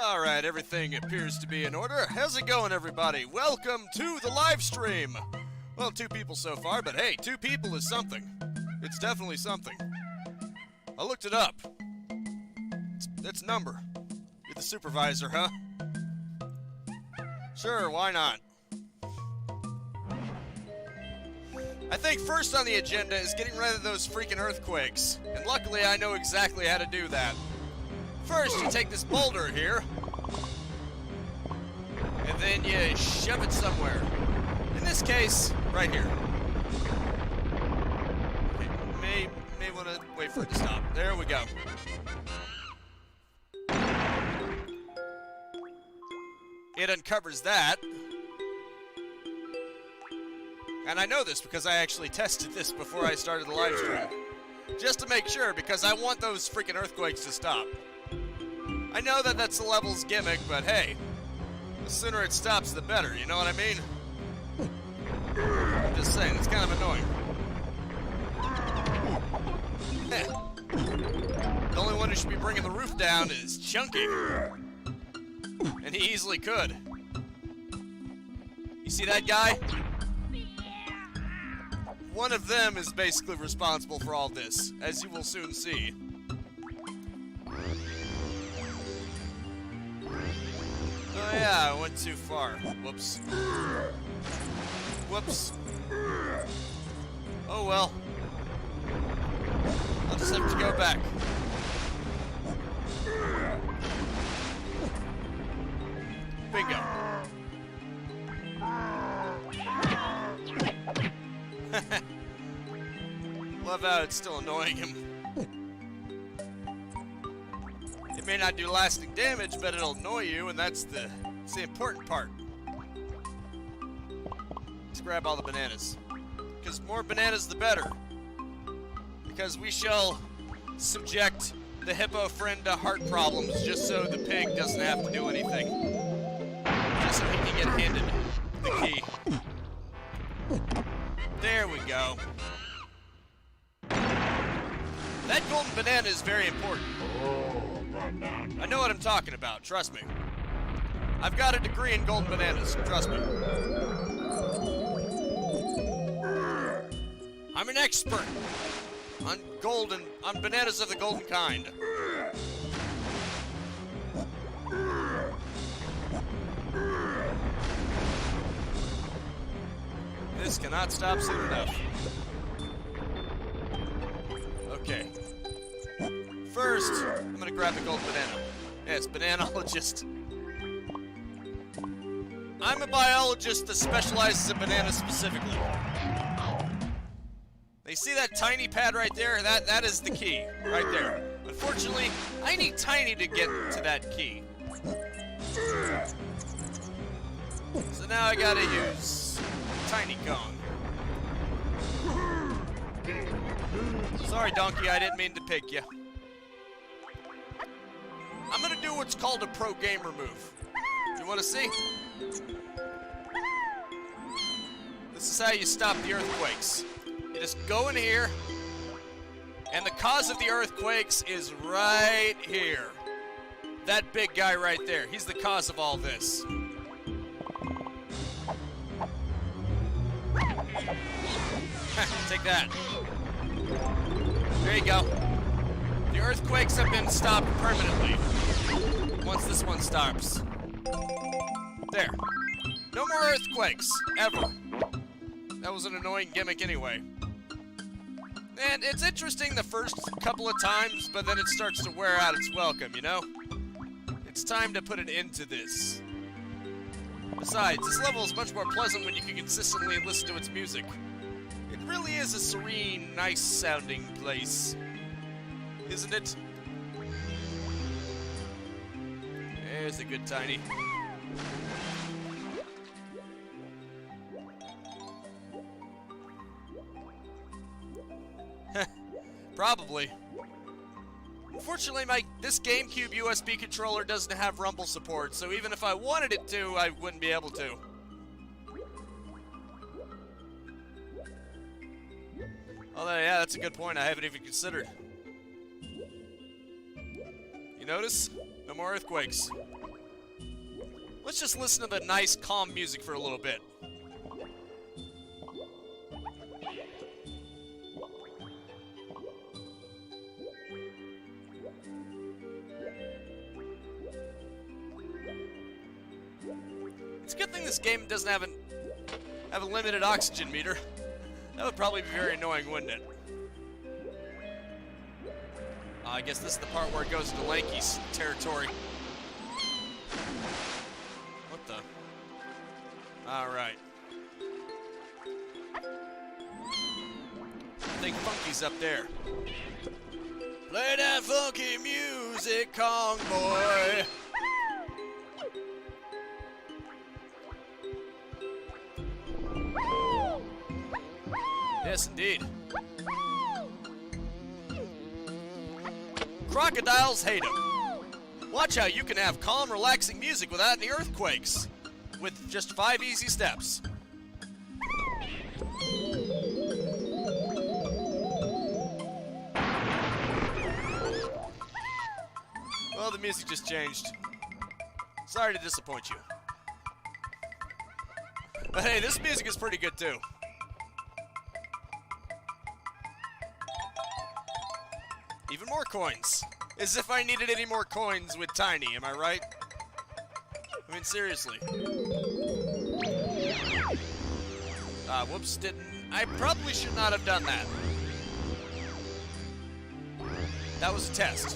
Alright, everything appears to be in order. How's it going, everybody? Welcome to the live stream! Well, 2 people so far, but hey, 2 people is something. It's definitely something. I looked it up. It's a number. You're the supervisor, huh? Sure, why not? I think first on the agenda is getting rid of those freaking earthquakes. And luckily I know exactly how to do that. First, you take this boulder here, and then you shove it somewhere. In this case, right here. Okay, may want to wait for it to stop. There we go. It uncovers that. And I know this because I actually tested this before I started the live stream. Just to make sure, because I want those freaking earthquakes to stop. I know that that's the level's gimmick, but hey, the sooner it stops, the better, you know what I mean? I'm just saying, it's kind of annoying. The only one who should be bringing the roof down is Chunky. And he easily could. You see that guy? One of them is basically responsible for all this, as you will soon see. Oh yeah, I went too far. Whoops. Whoops. Oh well. I'll just have to go back. Bingo. Love how it's still annoying him. It may not do lasting damage, but it'll annoy you, and that's the important part. Let's grab all the bananas. Because more bananas, the better. Because we shall subject the hippo friend to heart problems just so the pig doesn't have to do anything. Just so he can get handed the key. There we go. That golden banana is very important. I know what I'm talking about, trust me. I've got a degree in golden bananas, trust me. I'm an expert on bananas of the golden kind. This cannot stop soon enough. Okay. First, I'm gonna grab the gold banana. Yes, bananologist. I'm a biologist that specializes in bananas specifically. They see that tiny pad right there? That is the key, right there. Unfortunately, I need tiny to get to that key. So now I gotta use tiny cone. Sorry, donkey, I didn't mean to pick you. I'm gonna do what's called a pro gamer move. You wanna see? This is how you stop the earthquakes. You just go in here, and the cause of the earthquakes is right here. That big guy right there. He's the cause of all this. Take that. There you go. The earthquakes have been stopped permanently. Once this one stops. There. No more earthquakes. Ever. That was an annoying gimmick anyway. And it's interesting the first couple of times, but then it starts to wear out its welcome, you know? It's time to put an end to this. Besides, this level is much more pleasant when you can consistently listen to its music. It really is a serene, nice-sounding place. Isn't it? There's a good tiny. Probably. Unfortunately, this GameCube USB controller doesn't have rumble support, so even if I wanted it to, I wouldn't be able to. Although, yeah, that's a good point. I haven't even considered. You notice? No more earthquakes. Let's just listen to the nice, calm music for a little bit. It's a good thing this game doesn't have a limited oxygen meter. That would probably be very annoying, wouldn't it? I guess this is the part where it goes into Lanky's territory. What the? Alright. I think Funky's up there. Play that funky music, Kong boy! Yes, indeed. Crocodiles hate them. Watch how you can have calm, relaxing music without any earthquakes. With just 5 easy steps. Well, the music just changed. Sorry to disappoint you. But hey, this music is pretty good too. Even more coins. As if I needed any more coins with Tiny, am I right? I mean, seriously. Whoops, didn't... I probably should not have done that. That was a test.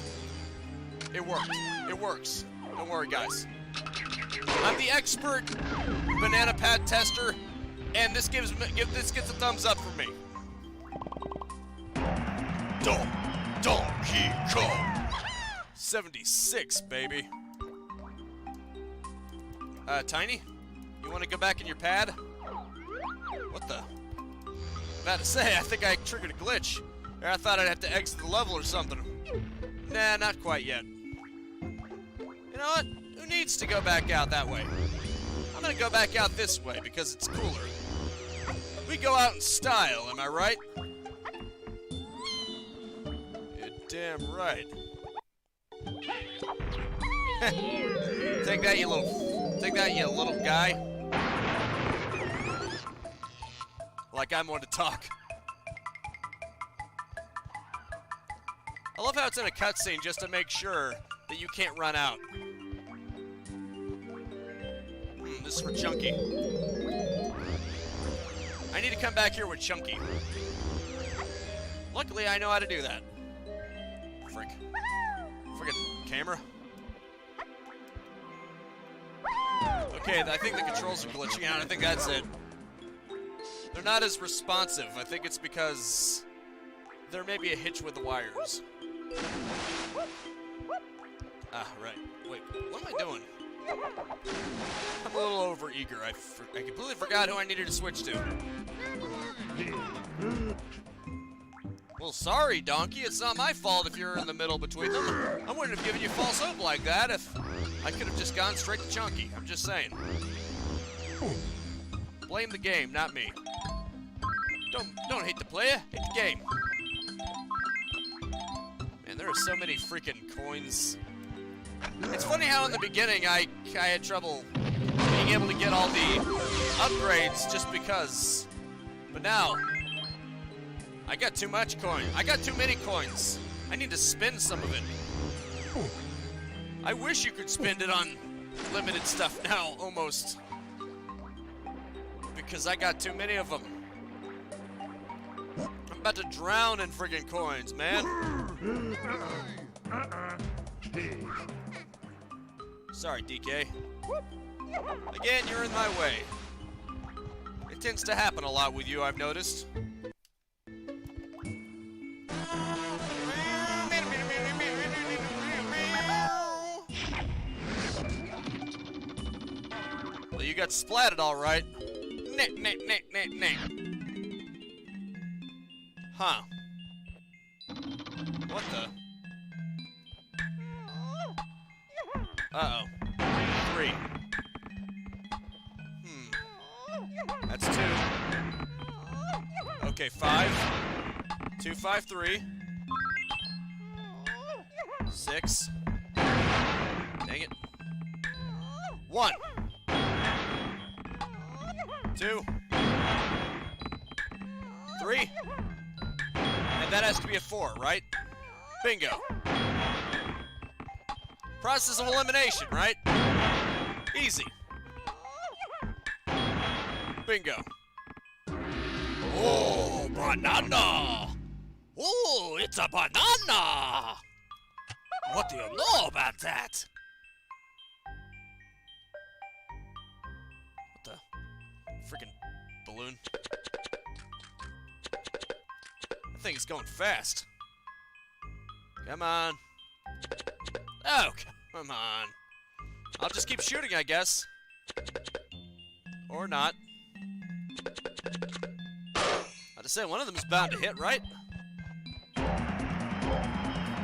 It worked. It works. Don't worry, guys. I'm the expert banana pad tester, and this gets a thumbs up from me. Donkey Kong 76, baby. Tiny? You want to go back in your pad? What the? I'm about to say, I think I triggered a glitch. Or I thought I'd have to exit the level or something. Nah, not quite yet. You know what? Who needs to go back out that way? I'm gonna go back out this way because it's cooler. We go out in style, am I right? Damn right. Take that, you little guy. Like I'm one to talk. I love how it's in a cutscene just to make sure that you can't run out. This is for Chunky. I need to come back here with Chunky. Luckily, I know how to do that. Frickin' camera. Okay, I think the controls are glitching out. I think that's it. They're not as responsive. I think it's because there may be a hitch with the wires. Ah, right. Wait, what am I doing? I'm a little over-eager. I completely forgot who I needed to switch to. Well, sorry, Donkey. It's not my fault if you're in the middle between them. I wouldn't have given you false hope like that if I could have just gone straight to Chunky. I'm just saying. Blame the game, not me. Don't hate the player, hate the game. Man, there are so many freaking coins. It's funny how in the beginning I had trouble being able to get all the upgrades just because. But now, I got too much coin. I got too many coins. I need to spend some of it. I wish you could spend it on limited stuff now, almost. Because I got too many of them. I'm about to drown in friggin' coins, man. Sorry, DK. Again, you're in my way. It tends to happen a lot with you, I've noticed. Well, you got splatted all right. Huh. What the? Uh-oh. 3. That's 2. Okay, 5. 2, 5, 3. 6. Dang it. 1. 2, 3, and that has to be a 4, right? Bingo. Process of elimination, right? Easy. Bingo. Oh, banana! Oh, it's a banana! What do you know about that? What the? Freaking balloon. That thing is going fast. Come on. Oh, come on. I'll just keep shooting, I guess. Or not. I just say one of them is bound to hit, right?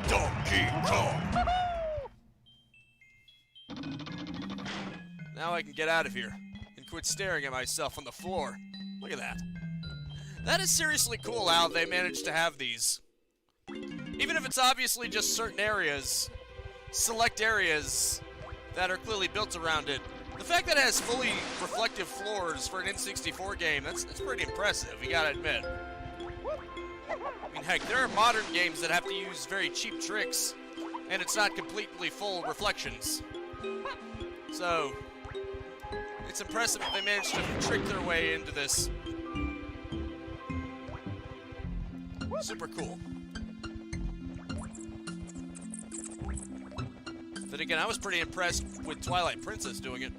Donkey Kong! Now I can get out of here and quit staring at myself on the floor. Look at that. That is seriously cool how they managed to have these. Even if it's obviously just certain areas, select areas that are clearly built around it. The fact that it has fully reflective floors for an N64 game, that's pretty impressive, you gotta admit. I mean, heck, there are modern games that have to use very cheap tricks, and it's not completely full reflections. So, it's impressive that they managed to trick their way into this. Super cool. Then again, I was pretty impressed with Twilight Princess doing it.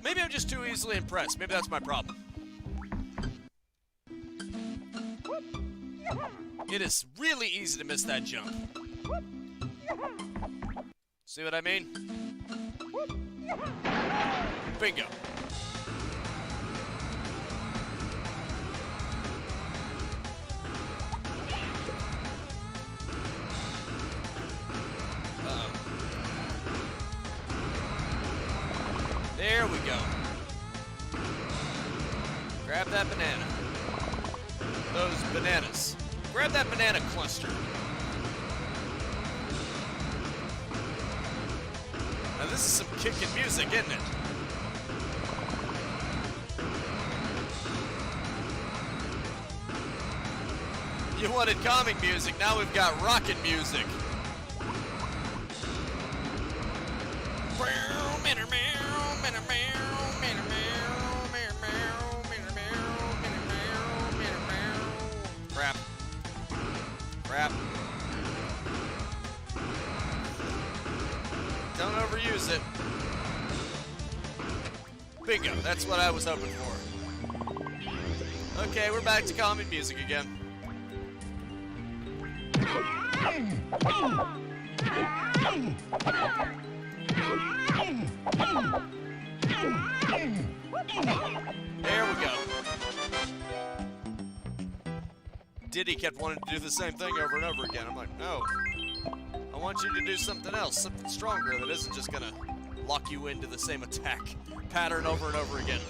Maybe I'm just too easily impressed. Maybe that's my problem. It is really easy to miss that jump. See what I mean? Bingo. There we go. Grab that banana. Those bananas. Grab that banana cluster. Now this is some kickin' music, isn't it? You wanted calming music, now we've got rockin' music. Crap. Crap. Don't overuse it. Bingo, that's what I was hoping for. Okay, we're back to calming music again. There we go. Diddy kept wanting to do the same thing over and over again. I'm like, no. I want you to do something else, something stronger that isn't just gonna lock you into the same attack pattern over and over again.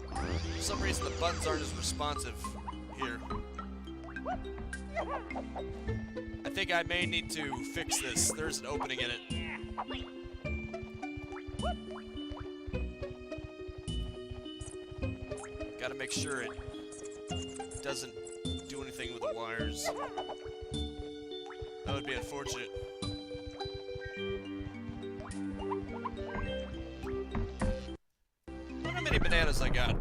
For some reason, the buttons aren't as responsive here. I think I may need to fix this. There's an opening in it. Gotta make sure it doesn't do anything with the wires. That would be unfortunate. Look how many bananas I got.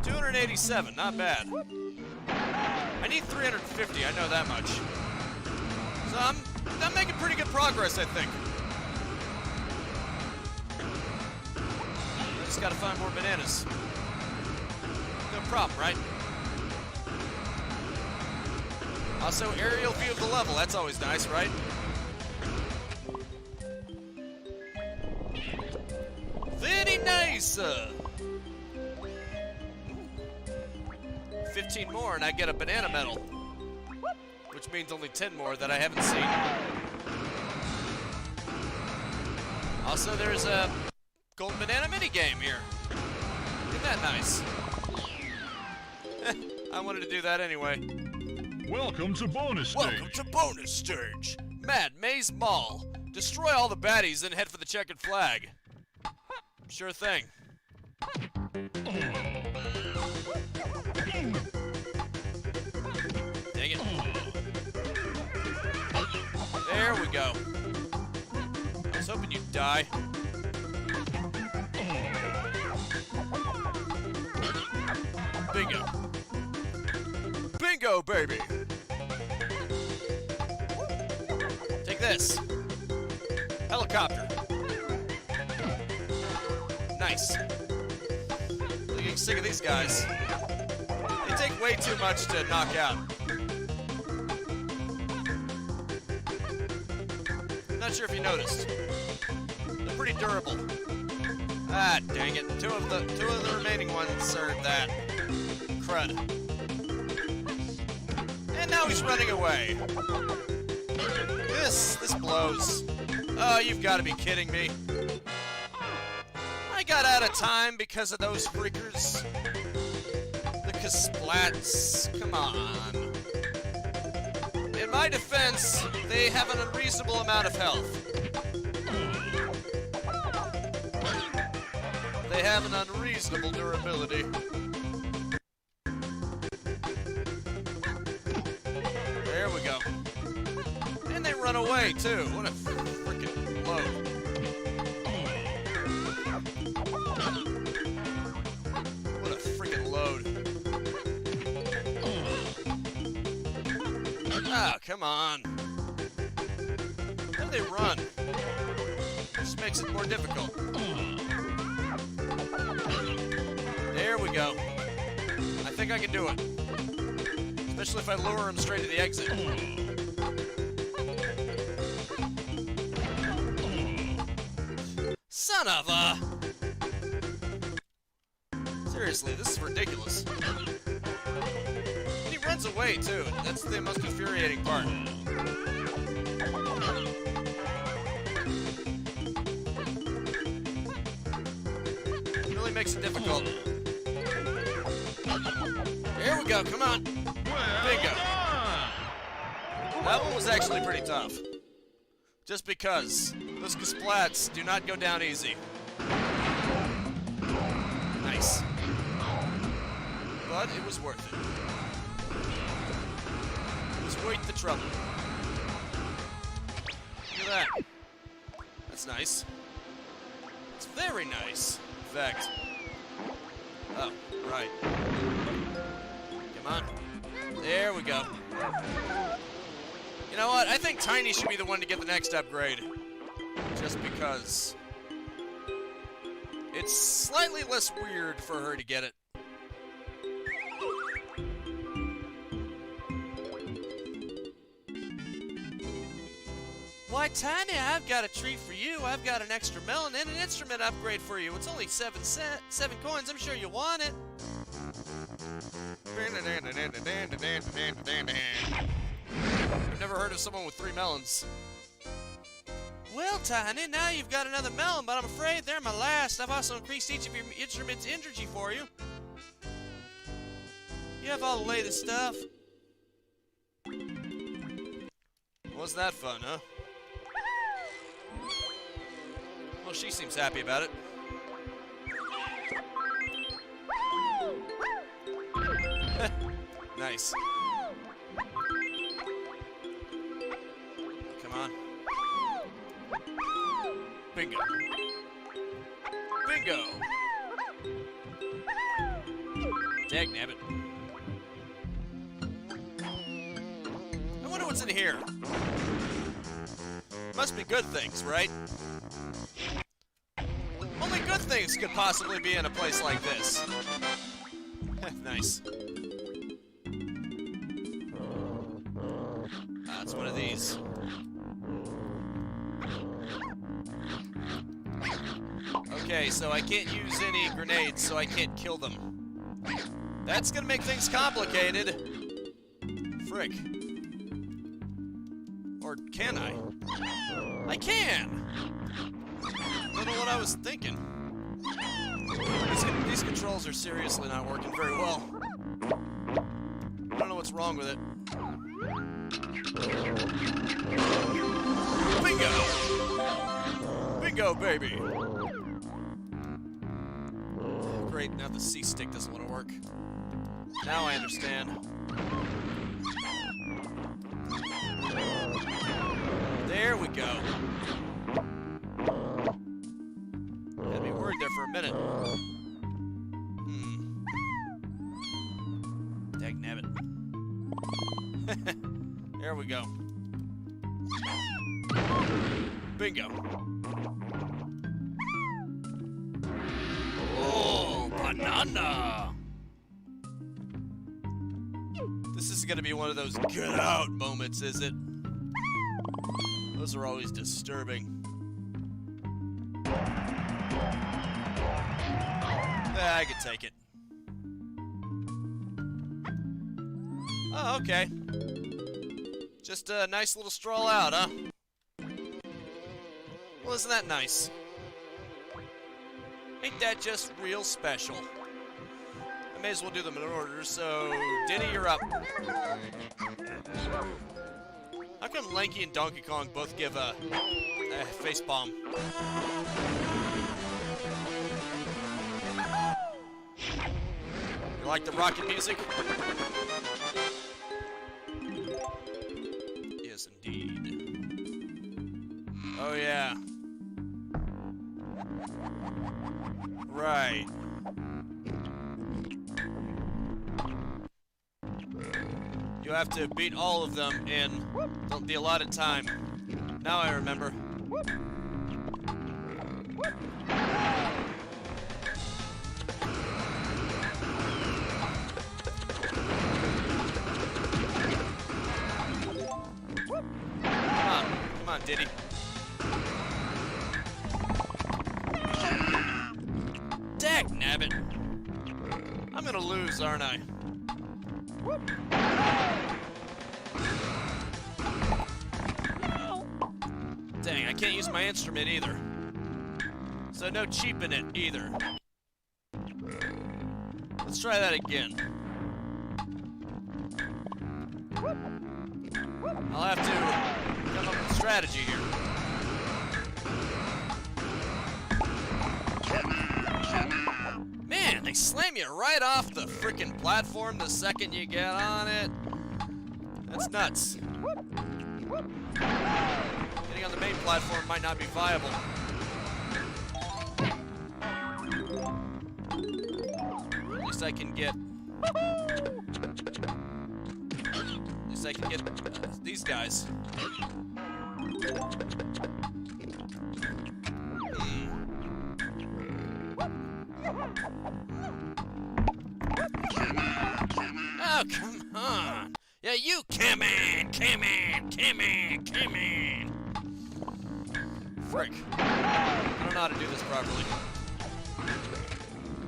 287, not bad. I need 350, I know that much. So I'm making pretty good progress, I think. I just gotta find more bananas. No problem, right? Also, aerial view of the level, that's always nice, right? Very nice! 15 more and I get a banana medal. Which means only 10 more that I haven't seen. Also, there's a golden banana minigame here. Isn't that nice? I wanted to do that anyway. Welcome to bonus stage. Welcome to bonus stage. Mad Maze Mall. Destroy all the baddies, then head for the checkered flag. Sure thing. Dang it. There we go. I was hoping you'd die. Bingo. Bingo, baby! Take this. Helicopter. Nice. I'm getting sick of these guys. They take way too much to knock out. Not sure if you noticed. They're pretty durable. Ah, dang it. Two of the remaining ones are that crud. And now he's running away. This blows. Oh, you've got to be kidding me. I got out of time because of those freakers. The Kasplats. Come on. In my defense, they have an unreasonable amount of health. They have an unreasonable durability. There we go. And they run away, too. What a freaking load. What a freaking load. Ah, come on. How do they run? This makes it more difficult. There we go. I think I can do it. Especially if I lure him straight to the exit. Son of a... Seriously, this is ridiculous. And he runs away, too. That's the most infuriating part. It really makes it difficult. Here we go, come on. Bingo. That one was actually pretty tough. Just because those Kasplats do not go down easy. Nice. But it was worth it. It was worth the trouble. Look at that. That's nice. It's very nice, in fact. Oh, right. Come on. There we go. You know what? I think Tiny should be the one to get the next upgrade. Just because. It's slightly less weird for her to get it. Why, Tiny, I've got a treat for you. I've got an extra melon and an instrument upgrade for you. It's only 7 coins. I'm sure you want it. I've never heard of someone with 3 melons. Well, Tiny, now you've got another melon, but I'm afraid they're my last. I've also increased each of your instruments' energy for you. You have all the latest stuff. Wasn't that fun, huh? Well, she seems happy about it. Nice. Come on. Bingo. Bingo! Dagnabbit. I wonder what's in here. Must be good things, right? Only good things could possibly be in a place like this. Nice. It's one of these. Okay, so I can't use any grenades, so I can't kill them. That's gonna make things complicated. Frick. Or can I? I can! I don't know what I was thinking. These controls are seriously not working very well. I don't know what's wrong with it. Bingo! Bingo, baby! Great, now the C-stick doesn't want to work. Now I understand. There we go. Had me worried there for a minute. Dagnabbit. There we go. Bingo. Oh, banana! This is gonna be one of those get out moments, is it? Those are always disturbing. I could take it. Oh, okay. Just a nice little stroll out, huh? Well, isn't that nice? Ain't that just real special? I may as well do them in order, so Diddy, you're up. How come Lanky and Donkey Kong both give a face palm? You like the rocket music? Yes, indeed. Oh, yeah. Right. You have to beat all of them in the allotted time. Now I remember. Come on, Diddy. Dagnabbit. I'm gonna lose, aren't I? Dang, I can't use my instrument either. So no cheaping it either. Let's try that again. I'll have to come up with a strategy here. Man, they slam you right off the freaking platform the second you get on it. That's nuts. Getting on the main platform might not be viable. At least I can get... At least I can get these guys. Oh, come on. Yeah, you come in, come in, come in, come in. Frick. I don't know how to do this properly.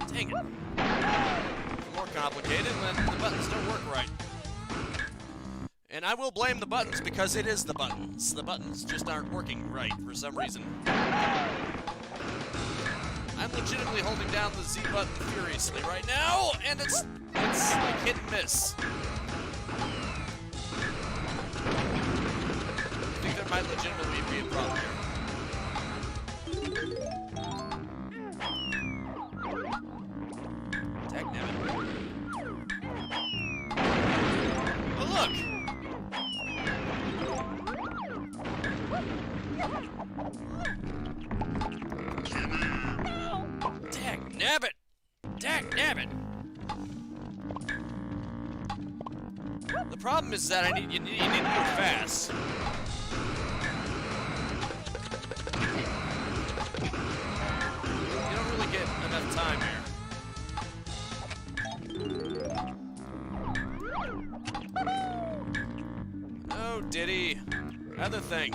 Dang it. It's more complicated when the buttons don't work right. And I will blame the buttons because it is the buttons. The buttons just aren't working right for some reason. I'm legitimately holding down the Z button furiously right now, and it's like hit and miss. I think there might legitimately be a problem here. Dagnabbit. Oh, look! Dagnabbit! Dagnabbit! The problem is that you need to move fast. You don't really get enough time here. Oh, Diddy. Other thing.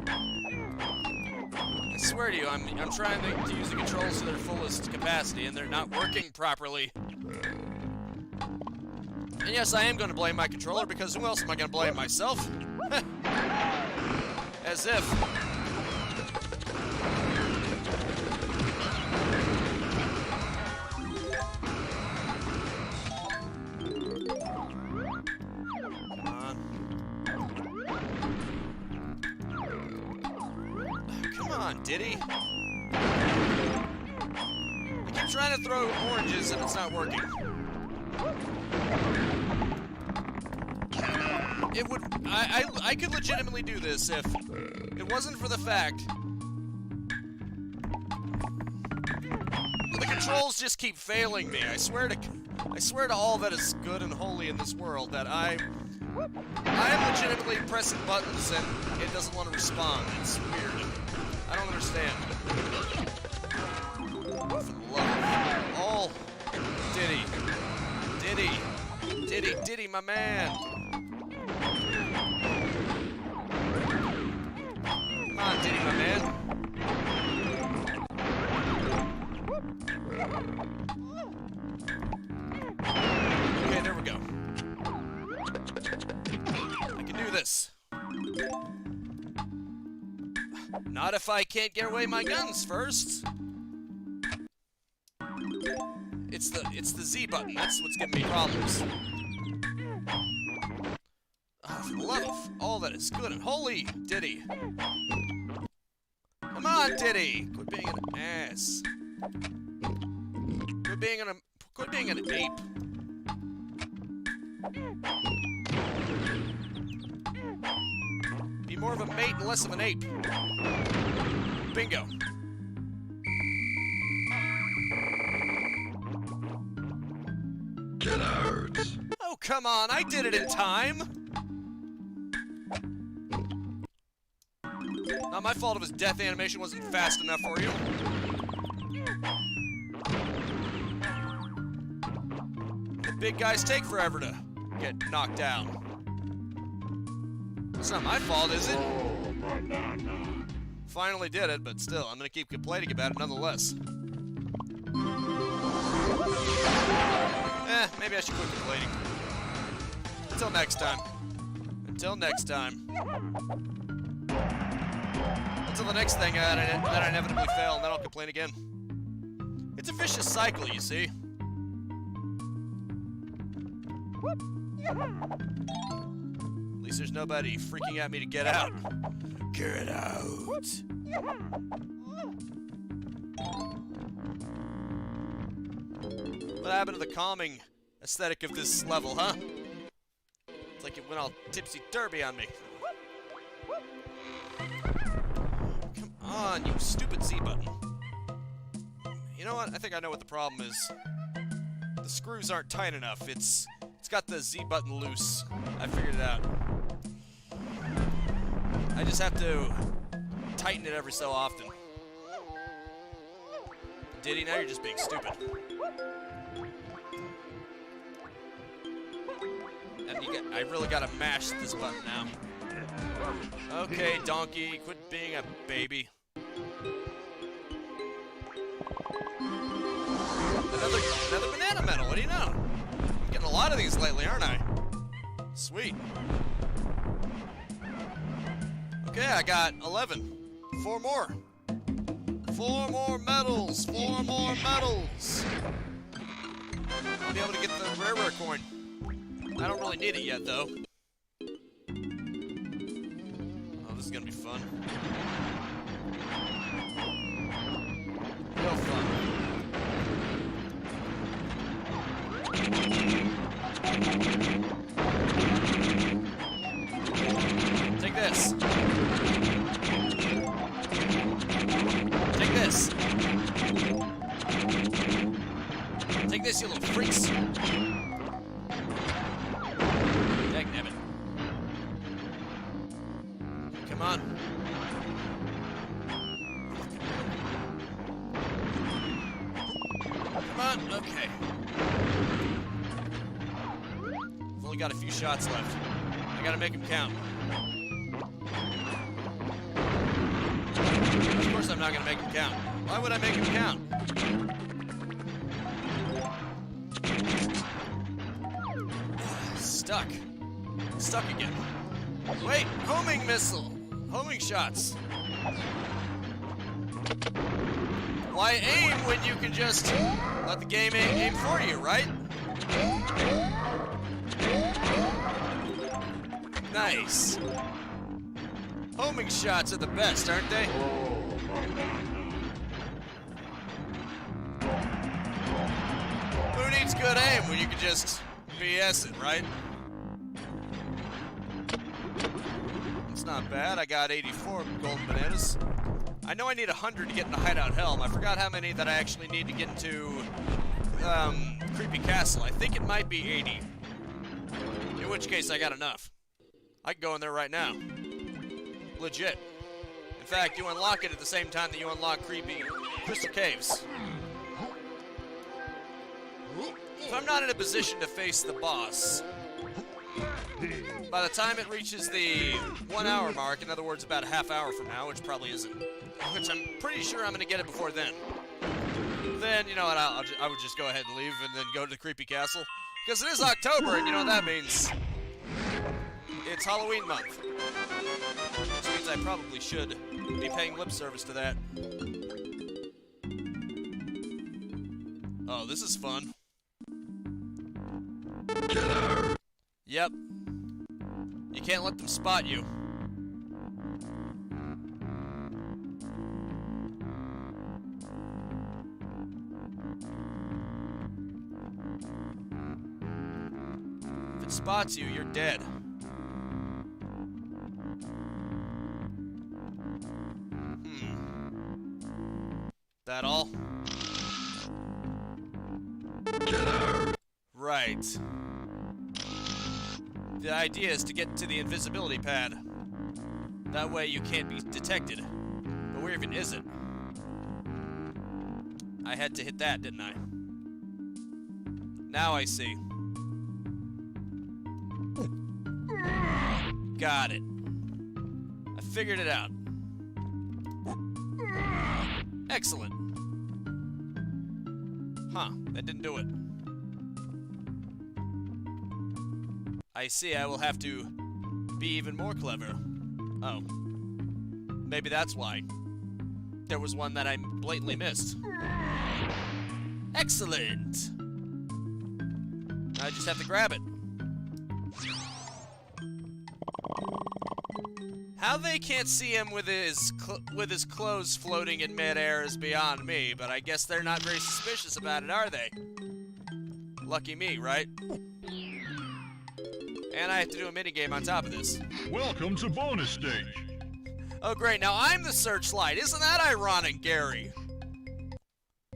I swear to you, I'm trying to use the controls to their fullest capacity, and they're not working properly. And yes, I am going to blame my controller, because who else am I going to blame? Myself? As if. Come on. on, Diddy. I keep trying to throw oranges and it's not working. It would... I could legitimately do this if it wasn't for the fact... The controls just keep failing me. I swear to all that is good and holy in this world that I am legitimately pressing buttons and it doesn't want to respond. It's weird. I don't understand. For the love of all... Diddy, my man. Come on, Diddy, my man. Okay, there we go. I can do this. Not if I can't get away my guns first. It's the Z button. That's what's giving me problems. Oh, for the love of all that is good and holy, Diddy. Come on, Diddy. Quit being an ass. Quit being an ape. Be more of a mate and less of an ape. Bingo. Get out. Oh, come on. I did it in time. Not my fault if his death animation wasn't fast enough for you. The big guys take forever to get knocked down. It's not my fault, is it? Finally did it, but still, I'm gonna keep complaining about it nonetheless. Maybe I should quit complaining. Until next time. Until next time. Until the next thing that I inevitably fail, and then I'll complain again. It's a vicious cycle, you see. At least there's nobody freaking at me to get out. Get out. What happened to the calming aesthetic of this level, huh? It's like it went all tipsy-turvy on me. Come on, you stupid Z button. You know what? I think I know what the problem is. The screws aren't tight enough. It's got the Z button loose. I figured it out. I just have to tighten it every so often. Diddy, now you're just being stupid. And I really gotta mash this button now. Okay, donkey, quit being a baby. Another banana medal, what do you know? I'm getting a lot of these lately, aren't I? Sweet. Okay, I got 11. 4 more. 4 more medals. 4 more medals. I'll be able to get the rare coin. I don't really need it yet, though. Oh, this is gonna be fun. Real fun. Take this. Take this. Take this, you little freaks. Dagnabbit. Come on. Come on, okay. I've only got a few shots left. I gotta make them count. Of course I'm not gonna make them count. Why would I make them count? Stuck. Stuck again. Wait, homing missile. Homing shots. Why aim when you can just let the game aim for you, right? Nice. Homing shots are the best, aren't they? Who needs good aim when you can just BS it, right? It's not bad. I got 84 golden bananas. I know I need 100 to get into Hideout Helm. I forgot how many that I actually need to get into Creepy Castle. I think it might be 80. In which case, I got enough. I can go in there right now. Legit. In fact, you unlock it at the same time that you unlock Creepy Crystal Caves. If I'm not in a position to face the boss, by the time it reaches the 1 hour mark, in other words, about a half hour from now, which probably isn't, which I'm pretty sure I'm going to get it before then. Then, you know what, I would just go ahead and leave and then go to the Creepy Castle. Because it is October, and you know what that means. It's Halloween month. Which means I probably should be paying lip service to that. Oh, this is fun. Killer. Yep. You can't let them spot you. If it spots you, you're dead. That all? Killer. Right. The idea is to get to the invisibility pad. That way you can't be detected. But where even is it? I had to hit that, didn't I? Now I see. Got it. I figured it out. Excellent. Huh, that didn't do it. I see, I will have to be even more clever. Oh. Maybe that's why. There was one that I blatantly missed. Excellent! I just have to grab it. How they can't see him with his clothes floating in midair is beyond me, but I guess they're not very suspicious about it, are they? Lucky me, right? And I have to do a minigame on top of this. Welcome to bonus stage. Oh great, now I'm the searchlight. Isn't that ironic, Gary?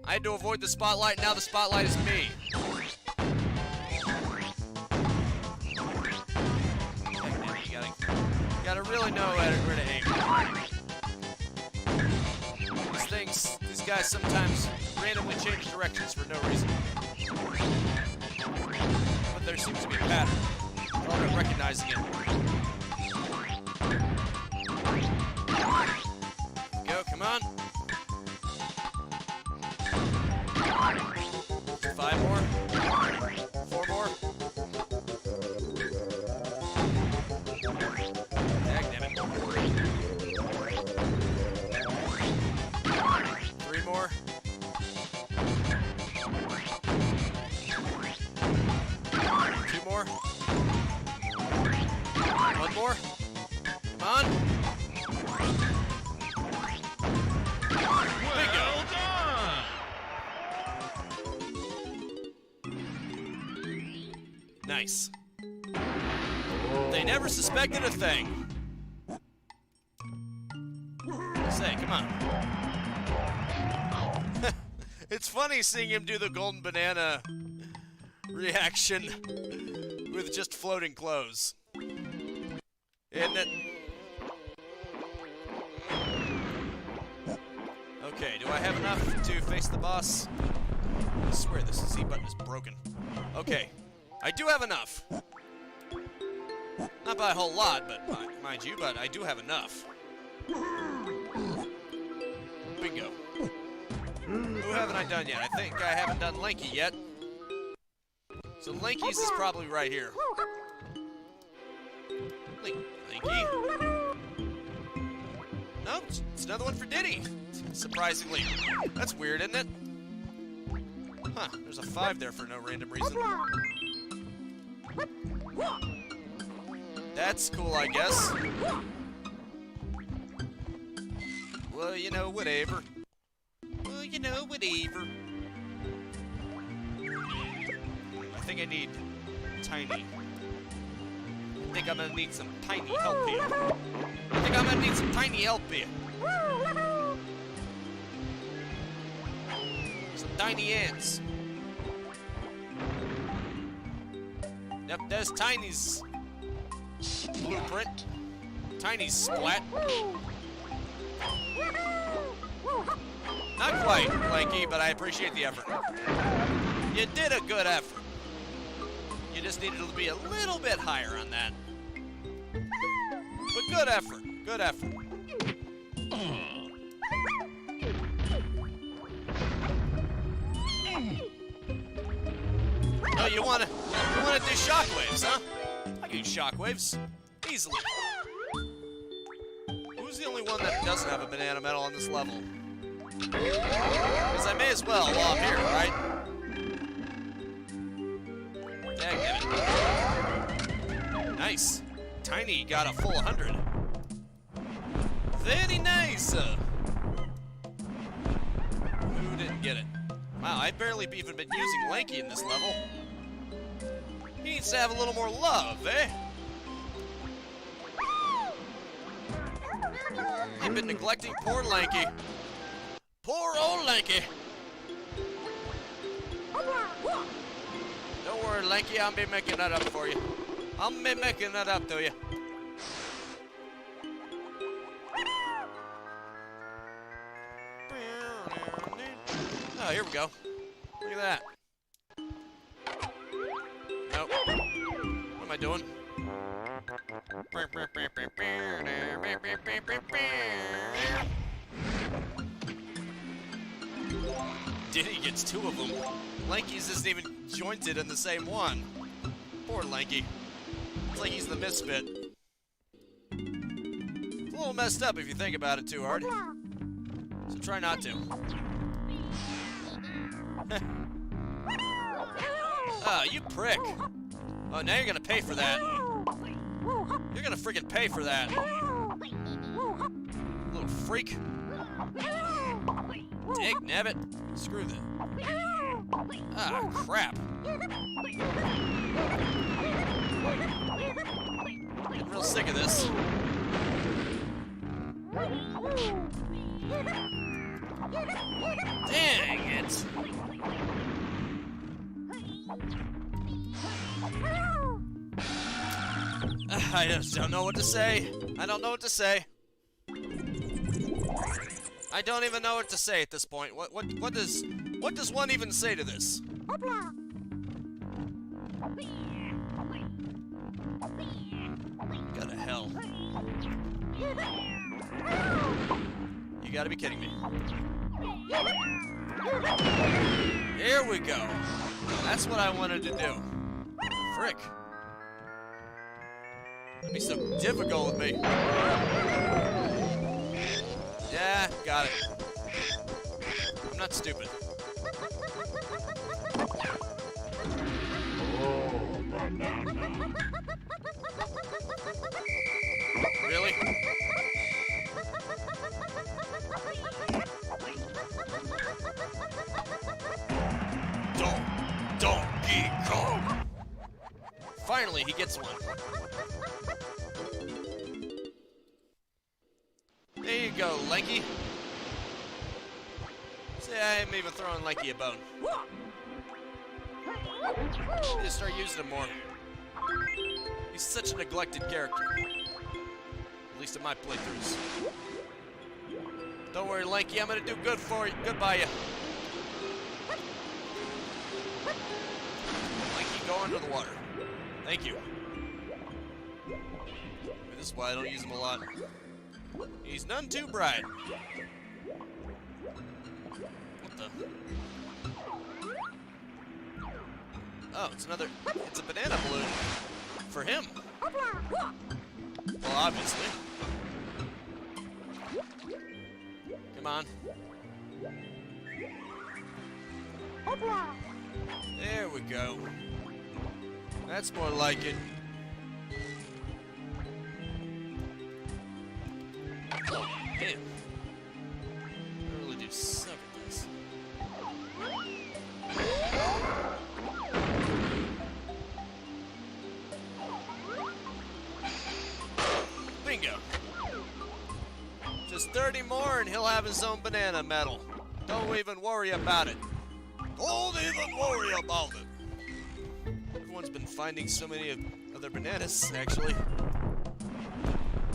I had to avoid the spotlight, now the spotlight is me. You gotta really know where to aim. These guys sometimes randomly change directions for no reason. But there seems to be a pattern. I'm recognizing it. Go, come on. 5 more. 4 more. Dagnabbit. 3 more. 2 more. 1 more. Come on. Bingo. Nice. They never suspected a thing. Say, come on. It's funny seeing him do the golden banana reaction with just floating clothes. Isn't it? Okay, do I have enough to face the boss? I swear this Z button is broken. Okay, I do have enough. Not by a whole lot, but mind you, but I do have enough. Bingo. Who haven't I done yet? I think I haven't done Lanky yet. So Lanky's is probably right here. Lanky. Nope, it's another one for Diddy. Surprisingly. That's weird, isn't it? Huh, there's a 5 there for no random reason. That's cool, I guess. Well, you know, whatever. Well, you know, whatever. I think I need tiny. I think I'm gonna need some tiny help here. I think I'm gonna need some tiny help here. Some tiny ants. Yep, there's Tiny's blueprint. Tiny's splat. Not quite, Lanky, but I appreciate the effort. You did a good effort. You just needed to be a little bit higher on that. But good effort. Good effort. Oh, you wanna do shockwaves, huh? I can do shockwaves easily. Who's the only one that doesn't have a banana medal on this level? Because I may as well while I'm here, right? Dang it. Nice. Tiny got a full 100. Very nice. Who didn't get it? Wow, I barely even been using Lanky in this level. He needs to have a little more love, eh? You've been neglecting poor Lanky. Poor old Lanky. Don't worry, Lanky, I'll be making that up for you. I'll be making that up to you. Oh, here we go. Look at that. Nope. What am I doing? Diddy gets 2 of them. Lanky's isn't even jointed in the same one. Poor Lanky. It's like he's the misfit. It's a little messed up if you think about it too hard. So try not to. Ah, you prick. Oh, now you're gonna pay for that. You're gonna freaking pay for that. Little freak. Dig nabbit. Screw that. Ah, crap. Getting real sick of this. Dang it. I just don't know what to say. I don't know what to say. I don't even know what to say at this point. What does one even say to this? Go to hell. You gotta be kidding me. Here we go. That's what I wanted to do. Frick. That'd be so difficult with me. Yeah, got it. I'm not stupid. Really? Donkey Kong! Finally, he gets one. There you go, Lanky. See, I'm even throwing Lanky a bone. Need to start using him more. He's such a neglected character. At least in my playthroughs. Don't worry, Lanky, I'm gonna do good for you. Goodbye, you. Lanky, go under the water. Thank you. This is why I don't use him a lot. He's none too bright. What the? Oh, it's a banana balloon. For him. Well, obviously. Come on. There we go. That's more like it. Damn. Just 30 more and he'll have his own banana medal. Don't even worry about it. Don't even worry about it. Everyone's been finding so many of their bananas, actually.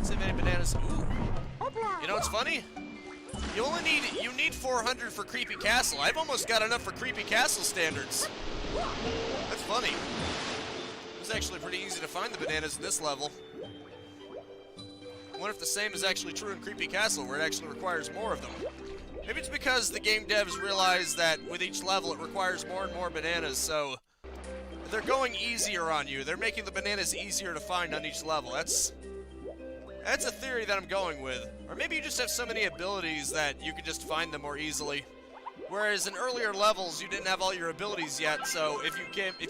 So many bananas. Ooh. You know what's funny? You need 400 for Creepy Castle. I've almost got enough for Creepy Castle standards. That's funny. It's actually pretty easy to find the bananas in this level. I wonder if the same is actually true in Creepy Castle, where it actually requires more of them. Maybe it's because the game devs realize that with each level it requires more and more bananas, so they're going easier on you. They're making the bananas easier to find on each level. That's a theory that I'm going with. Or maybe you just have so many abilities that you can just find them more easily. Whereas in earlier levels, you didn't have all your abilities yet, so if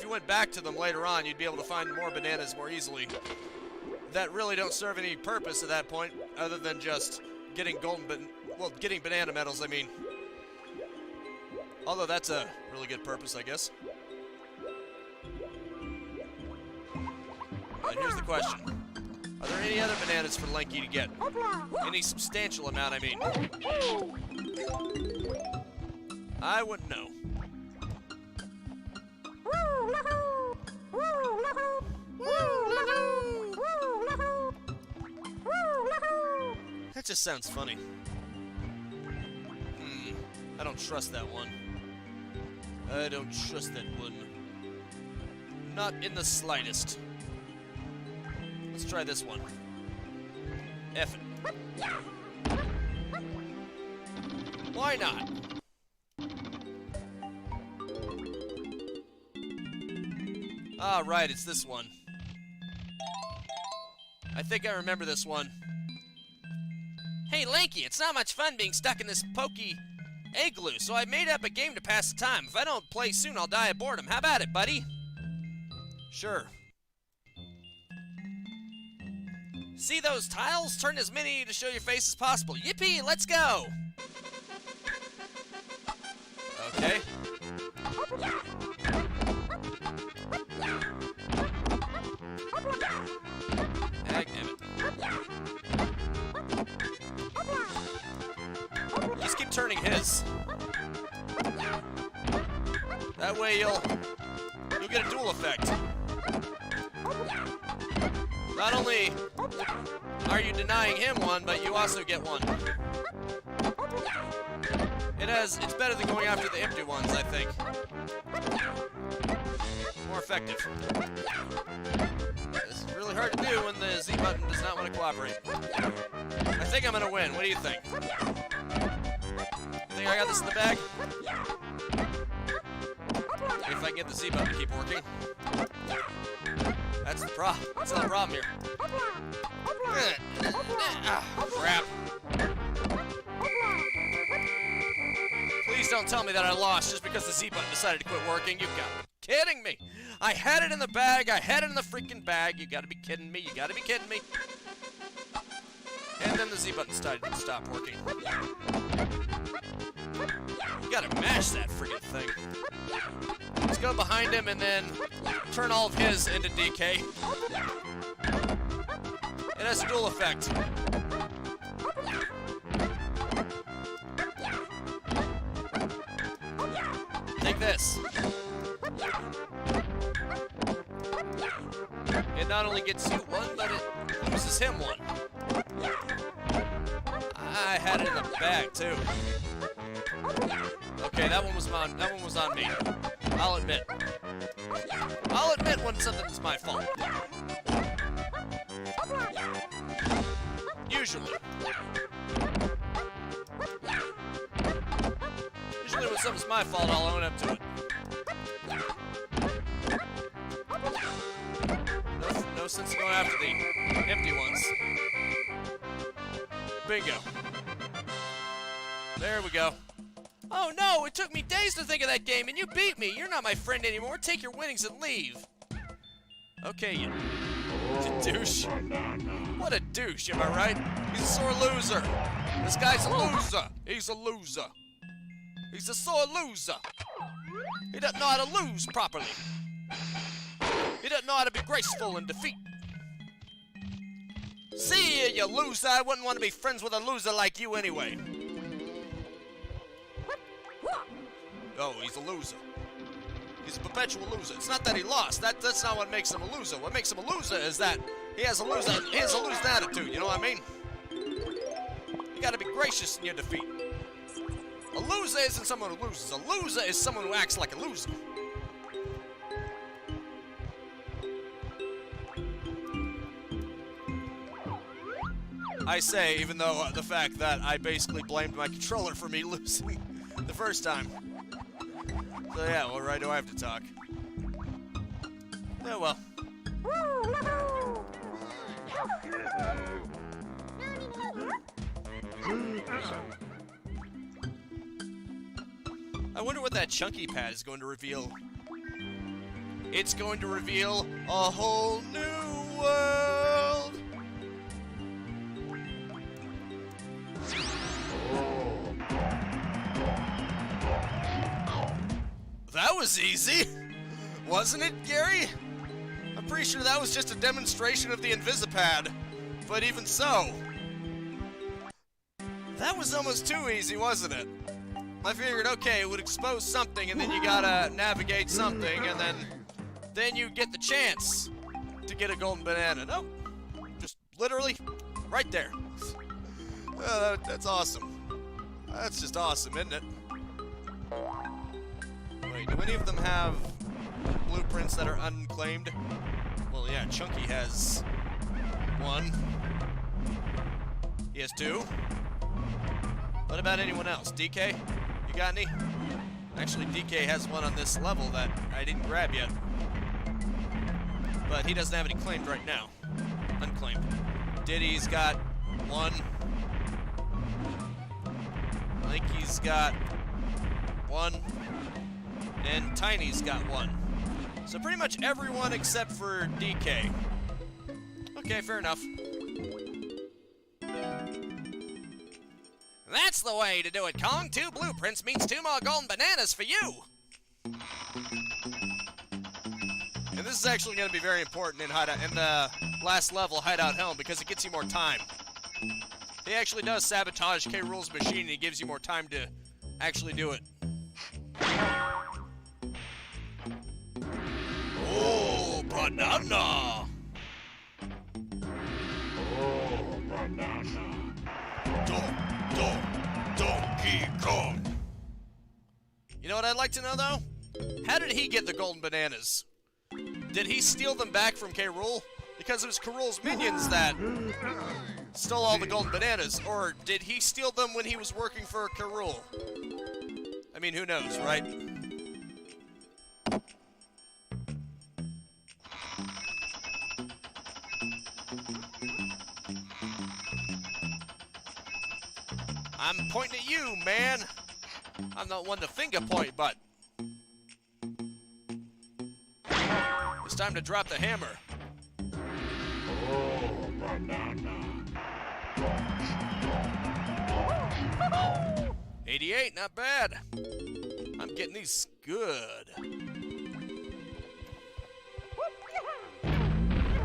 you went back to them later on, you'd be able to find more bananas more easily. That really don't serve any purpose at that point, other than just getting getting banana medals, I mean. Although that's a really good purpose, I guess. And here's the question. Are there any other bananas for Lanky to get? Any substantial amount, I mean. I wouldn't know. That just sounds funny. I don't trust that one. I don't trust that one. Not in the slightest. Let's try this one. F it. Why not? Ah, right, it's this one. I think I remember this one. Hey, Lanky, it's not much fun being stuck in this pokey igloo, so I made up a game to pass the time. If I don't play soon, I'll die of boredom. How about it, buddy? Sure. See those tiles? Turn as many to show your face as possible. Yippee, let's go! Okay. Dagnabbit. Just keep turning his. That way you'll get a dual effect. Not only are you denying him one, but you also get one. It's better than going after the empty ones, I think. More effective. It's really hard to do when the Z button does not want to cooperate. I think I'm gonna win. What do you think? Think I got this in the bag? If I can get the Z button to keep working. That's the problem. That's the problem here. Crap. Please don't tell me that I lost just because the Z button decided to quit working. You gotta be kidding me. I had it in the bag. I had it in the freaking bag. You gotta be kidding me. You gotta be kidding me. And then the Z button decided to stop working. You gotta mash that freaking thing. Let's go behind him and then turn all of his into DK. It has a dual effect. Take this. It not only gets you one, but it loses him one. I had it in the bag too. Okay, that one was on me. I'll admit. I'll admit when something is my fault. Usually. Usually when something's my fault, I'll own up to it. No sense in going after the empty ones. Bingo. There we go. Oh no, it took me days to think of that game and you beat me. You're not my friend anymore. Take your winnings and leave. Okay, you douche. What a douche, am I right? He's a sore loser. This guy's a loser. He's a loser. He's a sore loser. He doesn't know how to lose properly. He doesn't know how to be graceful in defeat. See ya, you loser! I wouldn't want to be friends with a loser like you anyway. Oh, he's a loser. He's a perpetual loser. It's not that he lost. That's not what makes him a loser. What makes him a loser is that he has a losing attitude. You know what I mean? You gotta be gracious in your defeat. A loser isn't someone who loses. A loser is someone who acts like a loser. I say, even though the fact that I basically blamed my controller for me losing the first time. So yeah, what right do I have to talk? Yeah, well. I wonder what that chunky pad is going to reveal. It's going to reveal a whole new world! That was easy! Wasn't it, Gary? I'm pretty sure that was just a demonstration of the Invisipad. But even so... that was almost too easy, wasn't it? I figured, okay, it would expose something, and then you gotta navigate something, and then you get the chance to get a golden banana. Nope. Just literally right there. That's awesome. That's just awesome, isn't it? Wait, do any of them have blueprints that are unclaimed? Well, yeah, Chunky has one. He has two. What about anyone else? DK? You got any? Actually, DK has one on this level that I didn't grab yet. But he doesn't have any claimed right now. Unclaimed. Diddy's got one. Linky's got one. And Tiny's got one. So pretty much everyone except for DK. Okay, fair enough. That's the way to do it, Kong. 2 blueprints means 2 more golden bananas for you. And this is actually going to be very important in the last level, Hideout Helm, because it gets you more time. He actually does sabotage K. Rool's machine, and he gives you more time to actually do it. Oh, banana! Oh, banana. Donkey Kong. You know what I'd like to know, though? How did he get the golden bananas? Did he steal them back from K. Rool? Because it was K. Rool's minions that stole all the golden bananas. Or did he steal them when he was working for K. Rool? I mean, who knows, right? I'm pointing at you, man. I'm not one to finger point, but it's time to drop the hammer. Oh, banana. 88, not bad. I'm getting these good.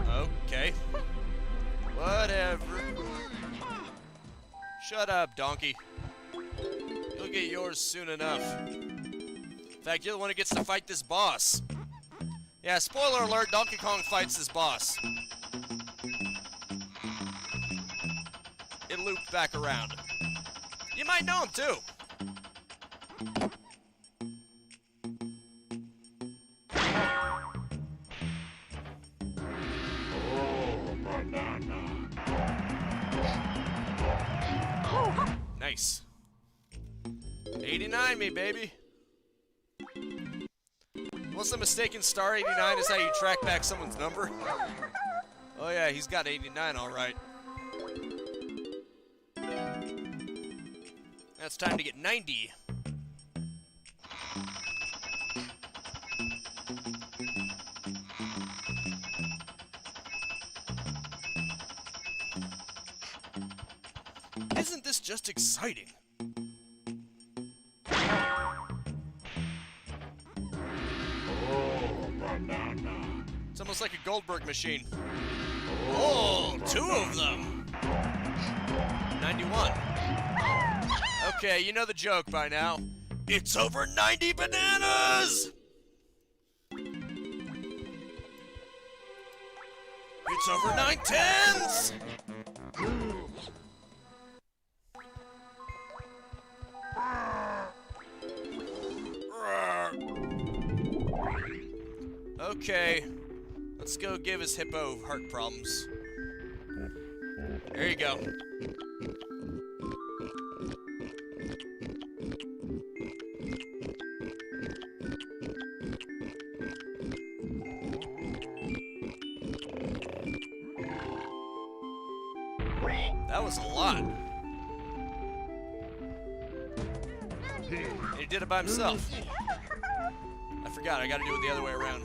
Okay. Whatever. Shut up, donkey. You'll get yours soon enough. In fact, you're the one who gets to fight this boss. Yeah, spoiler alert, Donkey Kong fights this boss. It looped back around. You might know him, too. Oh, banana. Nice. 89 me, baby. What's the mistaken star 89 is how you track back someone's number? Oh yeah, he's got 89 alright. Now it's time to get 90. Isn't this just exciting? Oh, banana. It's almost like a Goldberg machine. Oh, 2 of them. 91. Okay, you know the joke by now. It's over 90 bananas! It's over 9 tens! Okay, let's go give his hippo heart problems. There you go. That was a lot. And he did it by himself. I forgot, I gotta do it the other way around.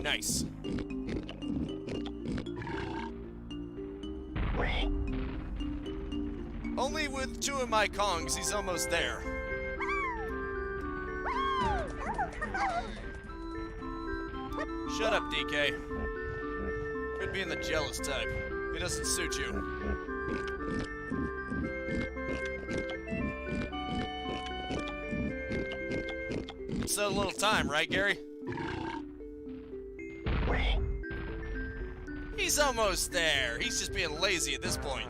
Nice. Only with 2 of my Kongs, he's almost there. Shut up, DK. Could be in the jealous type. It doesn't suit you. It's so little time, right, Gary? He's almost there. He's just being lazy at this point.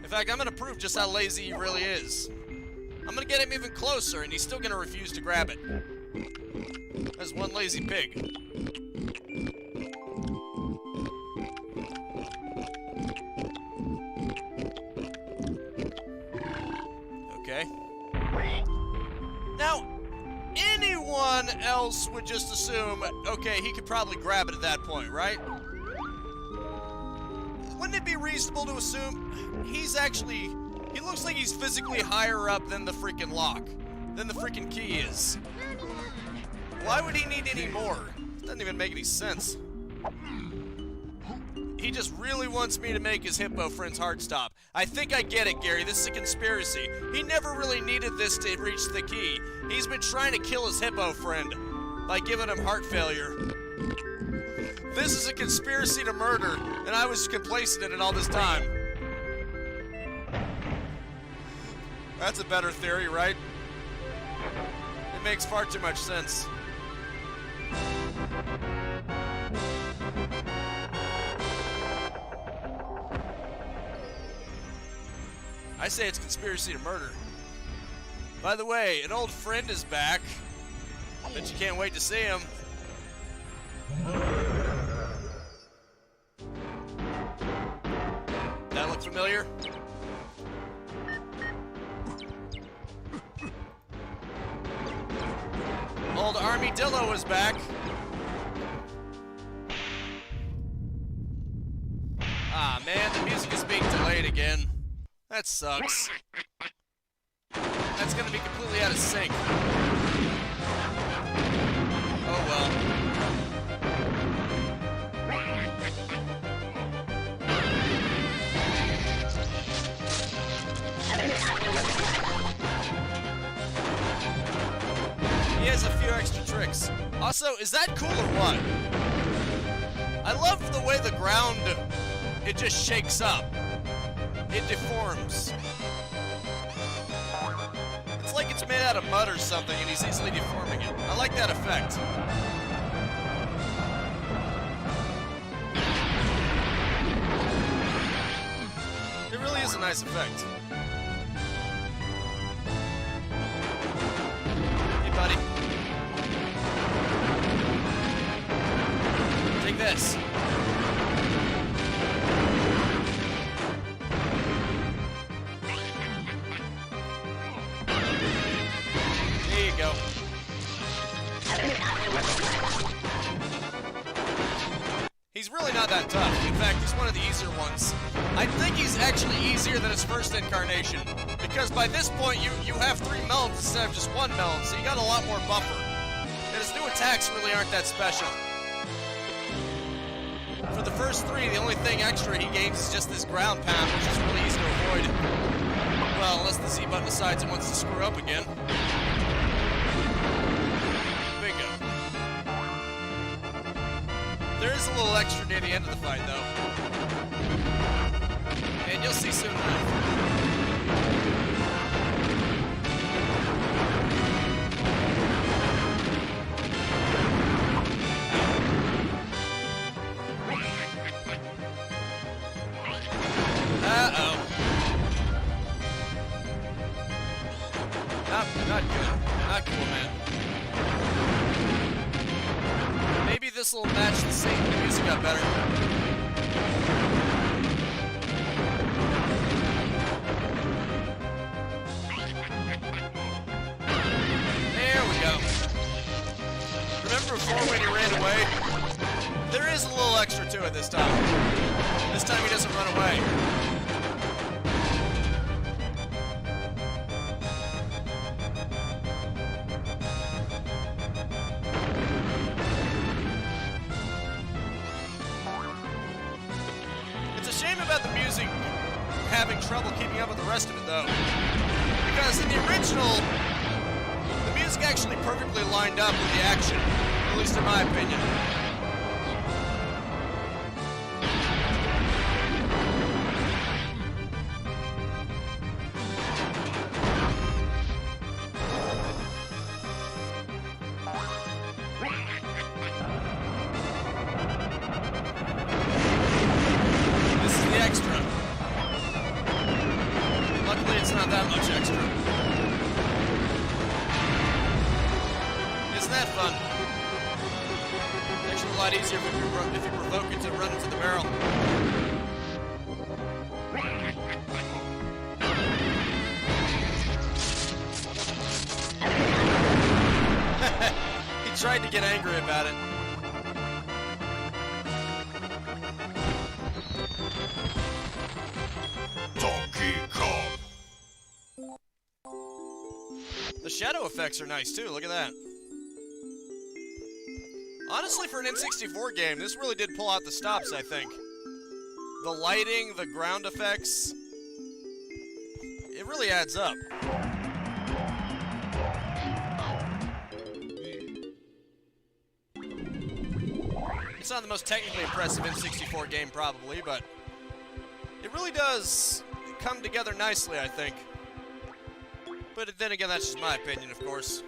In fact, I'm gonna prove just how lazy he really is. I'm gonna get him even closer, and he's still gonna refuse to grab it. That's one lazy pig. Okay. Now, anyone else would just assume, okay, he could probably grab it at that point, right? Wouldn't it be reasonable to assume he looks like he's physically higher up than the freaking lock, than the freaking key is. Why would he need any more? Doesn't even make any sense. He just really wants me to make his hippo friend's heart stop. I think I get it, Gary. This is a conspiracy. He never really needed this to reach the key. He's been trying to kill his hippo friend by giving him heart failure. This is a conspiracy to murder, and I was complacent in it all this time. That's a better theory, right? It makes far too much sense. I say it's conspiracy to murder. By the way, an old friend is back. Bet you can't wait to see him. That look familiar? Old Armadillo is back. Ah, man, the music is being delayed again. That sucks. That's gonna be completely out of sync. Oh well. He has a few extra tricks. Also, is that cool or what? I love the way the ground, it just shakes up. It deforms. It's like it's made out of mud or something and he's easily deforming it. I like that effect. It really is a nice effect. Hey, buddy. Take this. There you go. He's really not that tough. In fact, he's one of the easier ones. I think he's actually easier than his first incarnation, because by this point you have 3 melons instead of just 1 melon, so you got a lot more buffer. And his new attacks really aren't that special. For the first three, the only thing extra he gains is just this ground pound, which is really easy to avoid. Well, unless the Z button decides it wants to screw up again. Bingo. There is a little extra near the end of the fight, though. And you'll see soon enough. Uh-oh. Not good. Not cool, man. Maybe this will match the same. The music got better. There we go. Remember before when he ran away? There is a little extra to it this time. This time he doesn't run away. It's a shame about the music having trouble keeping up with the rest of it, though. Because in the original, the music actually perfectly lined up with the action, at least in my opinion. Extra. Luckily, it's not that much extra. Isn't that fun? Actually, a lot easier if you provoke it to run into the barrel. He tried to get angry about it. The shadow effects are nice too, look at that. Honestly, for an N64 game, this really did pull out the stops, I think. The lighting, the ground effects, it really adds up. It's not the most technically impressive N64 game, probably, but it really does come together nicely, I think. But then again, that's just my opinion, of course.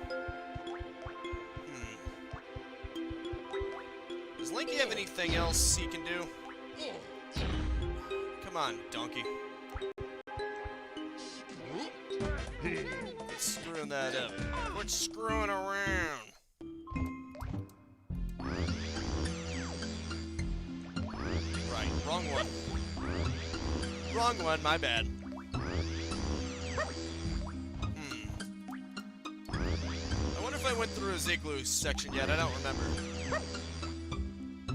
Does Linky have anything else he can do? Come on, donkey. Quit screwing that up. Quit screwing around. Right, wrong one. Wrong one, my bad. I went through his igloo section yet. I don't remember.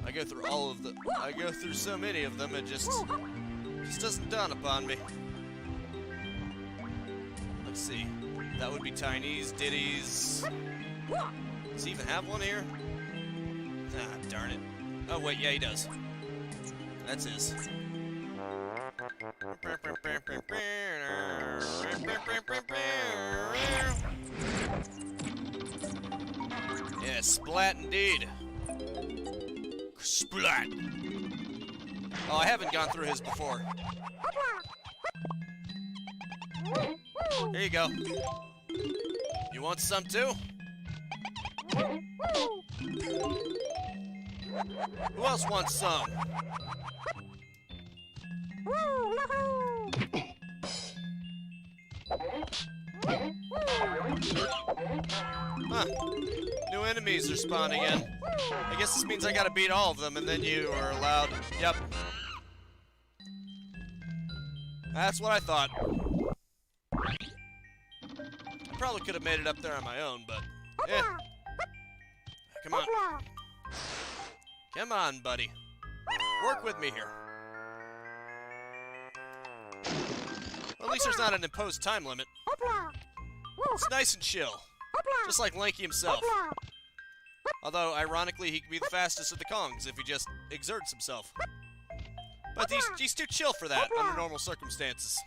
I go through all of the. I go through so many of them. It just doesn't dawn upon me. Let's see. That would be Tiny's, Diddy's. Does he even have one here? Ah, darn it. Oh wait, yeah, he does. That's his. Yeah, splat indeed. Splat. Oh, I haven't gone through his before. Here you go. You want some too? Who else wants some? Huh. New enemies are spawning in. I guess this means I gotta beat all of them, and then you are allowed. Yep. That's what I thought. I probably could have made it up there on my own, but eh. Come on. Come on, buddy. Work with me here. Well, at least there's not an imposed time limit. It's nice and chill. Just like Lanky himself. Although, ironically, he could be the fastest of the Kongs if he just exerts himself. But he's too chill for that under normal circumstances.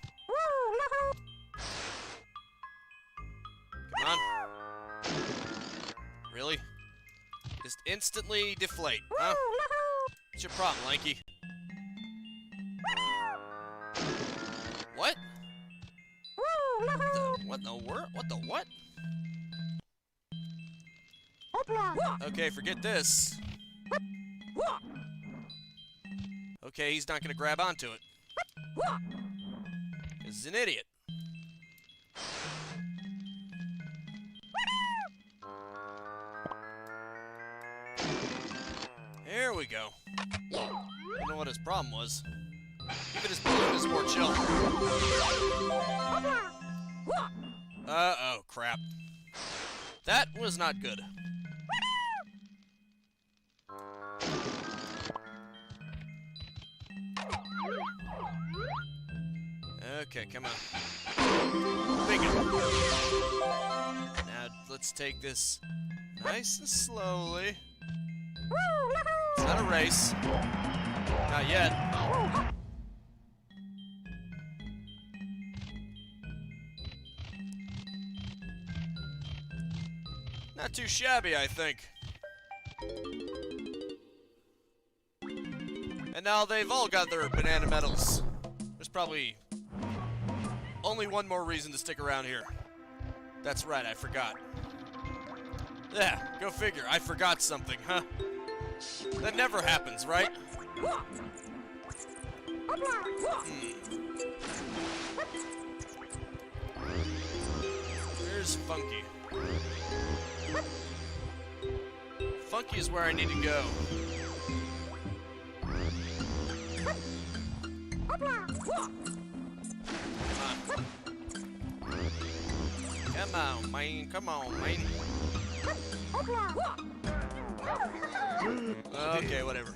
Come on. Really? Just instantly deflate, huh? What's your problem, Lanky? What? What the world? What the what? Okay, forget this. Okay, he's not gonna grab onto it. He's an idiot. There we go. I don't know what his problem was. Even his balloon is more chill. Uh-oh, crap. That was not good. Okay, come on. Big it. Now, let's take this nice and slowly. It's not a race. Not yet. Not too shabby, I think. And now they've all got their banana medals. There's probably only one more reason to stick around here. That's right, I forgot. Yeah, go figure. I forgot something, huh? That never happens, right? There's Funky. Funky is where I need to go. Come on, man. Come on, man. Okay, whatever.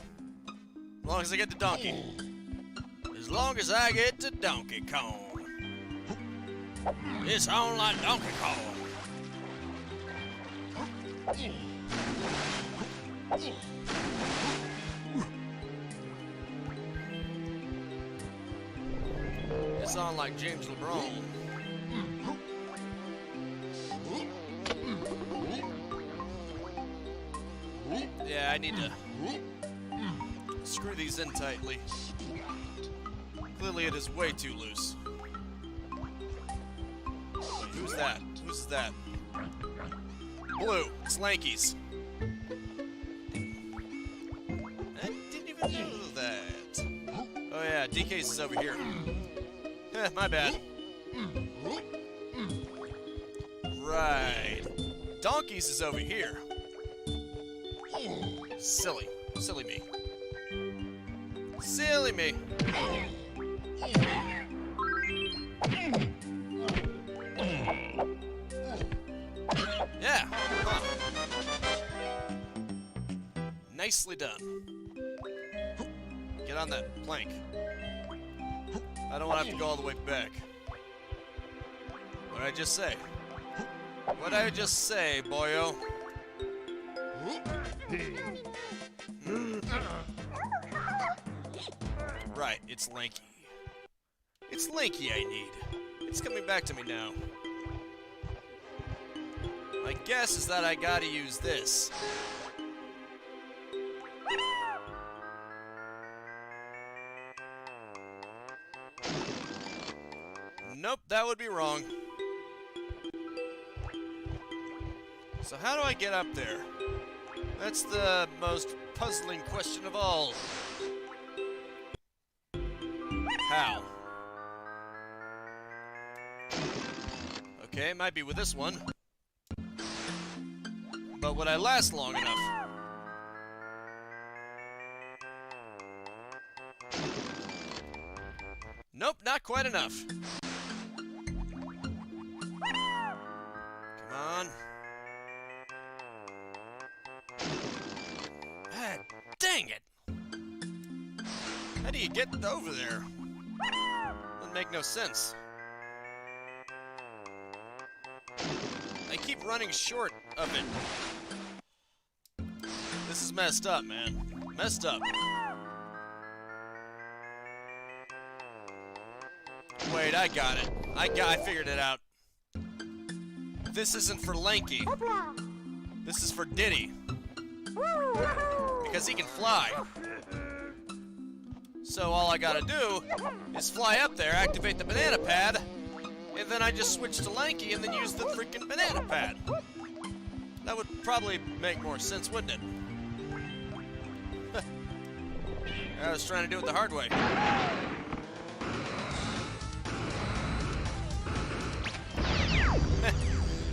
As long as I get the donkey. As long as I get to Donkey Kong. It's on like Donkey Kong. It's on like James LeBron. Yeah, I need to screw these in tightly. Clearly it is way too loose. Wait, who's that? Who's that? Blue. It's Lanky's. I didn't even know that. Oh yeah, DK's is over here. My bad. Right. Donkey's is over here. Silly. Silly me. Silly me. Yeah. Huh. Nicely done. Get on that plank. I don't want to have to go all the way back. What did I just say? What did I just say, boyo? Right, it's Lanky. It's Lanky I need. It's coming back to me now. My guess is that I gotta use this. Nope, that would be wrong. So how do I get up there? That's the most puzzling question of all. How? Okay, it might be with this one. But would I last long enough? Nope, not quite enough. Come on. Ah, dang it! How do you get over there? Doesn't make no sense. I keep running short of it. This is messed up, man. Messed up. Wait, I got it. I figured it out. This isn't for Lanky. This is for Diddy. Because he can fly. So all I gotta do is fly up there, activate the banana pad, and then I just switch to Lanky and then use the freaking banana pad. That would probably make more sense, wouldn't it? I was trying to do it the hard way.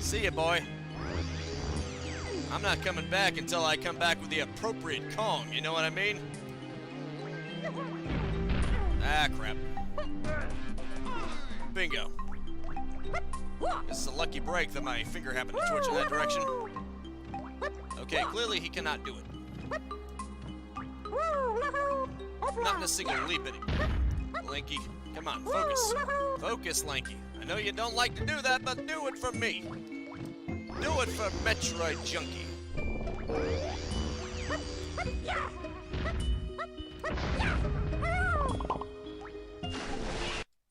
See ya, boy. I'm not coming back until I come back with the appropriate Kong, you know what I mean? Ah, crap. Bingo. This is a lucky break that my finger happened to twitch in that direction. Okay, clearly he cannot do it. Not in a single leap anymore. Lanky, come on, focus. Focus, Lanky. I know you don't like to do that, but do it for me. Do it for Metroid Junkie.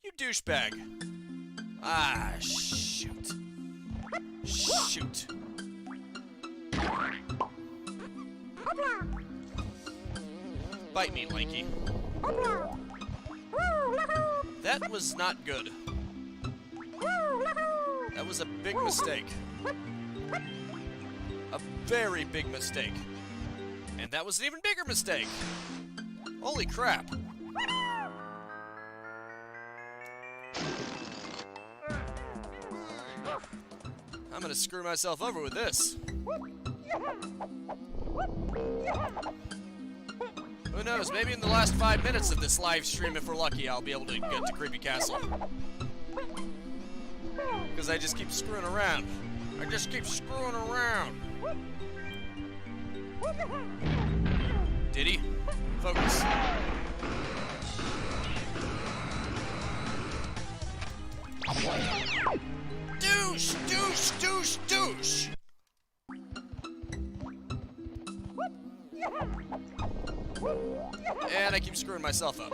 You douchebag. Ah, shoot. Shoot. Bite me, Lanky. That was not good. That was a big mistake. A very big mistake. And that was an even bigger mistake. Holy crap. I'm gonna screw myself over with this. Who knows, maybe in the last 5 minutes of this live stream, if we're lucky, I'll be able to get to Creepy Castle. Because I just keep screwing around. I just keep screwing around. Diddy, focus. Douche, douche, douche, douche. And I keep screwing myself up.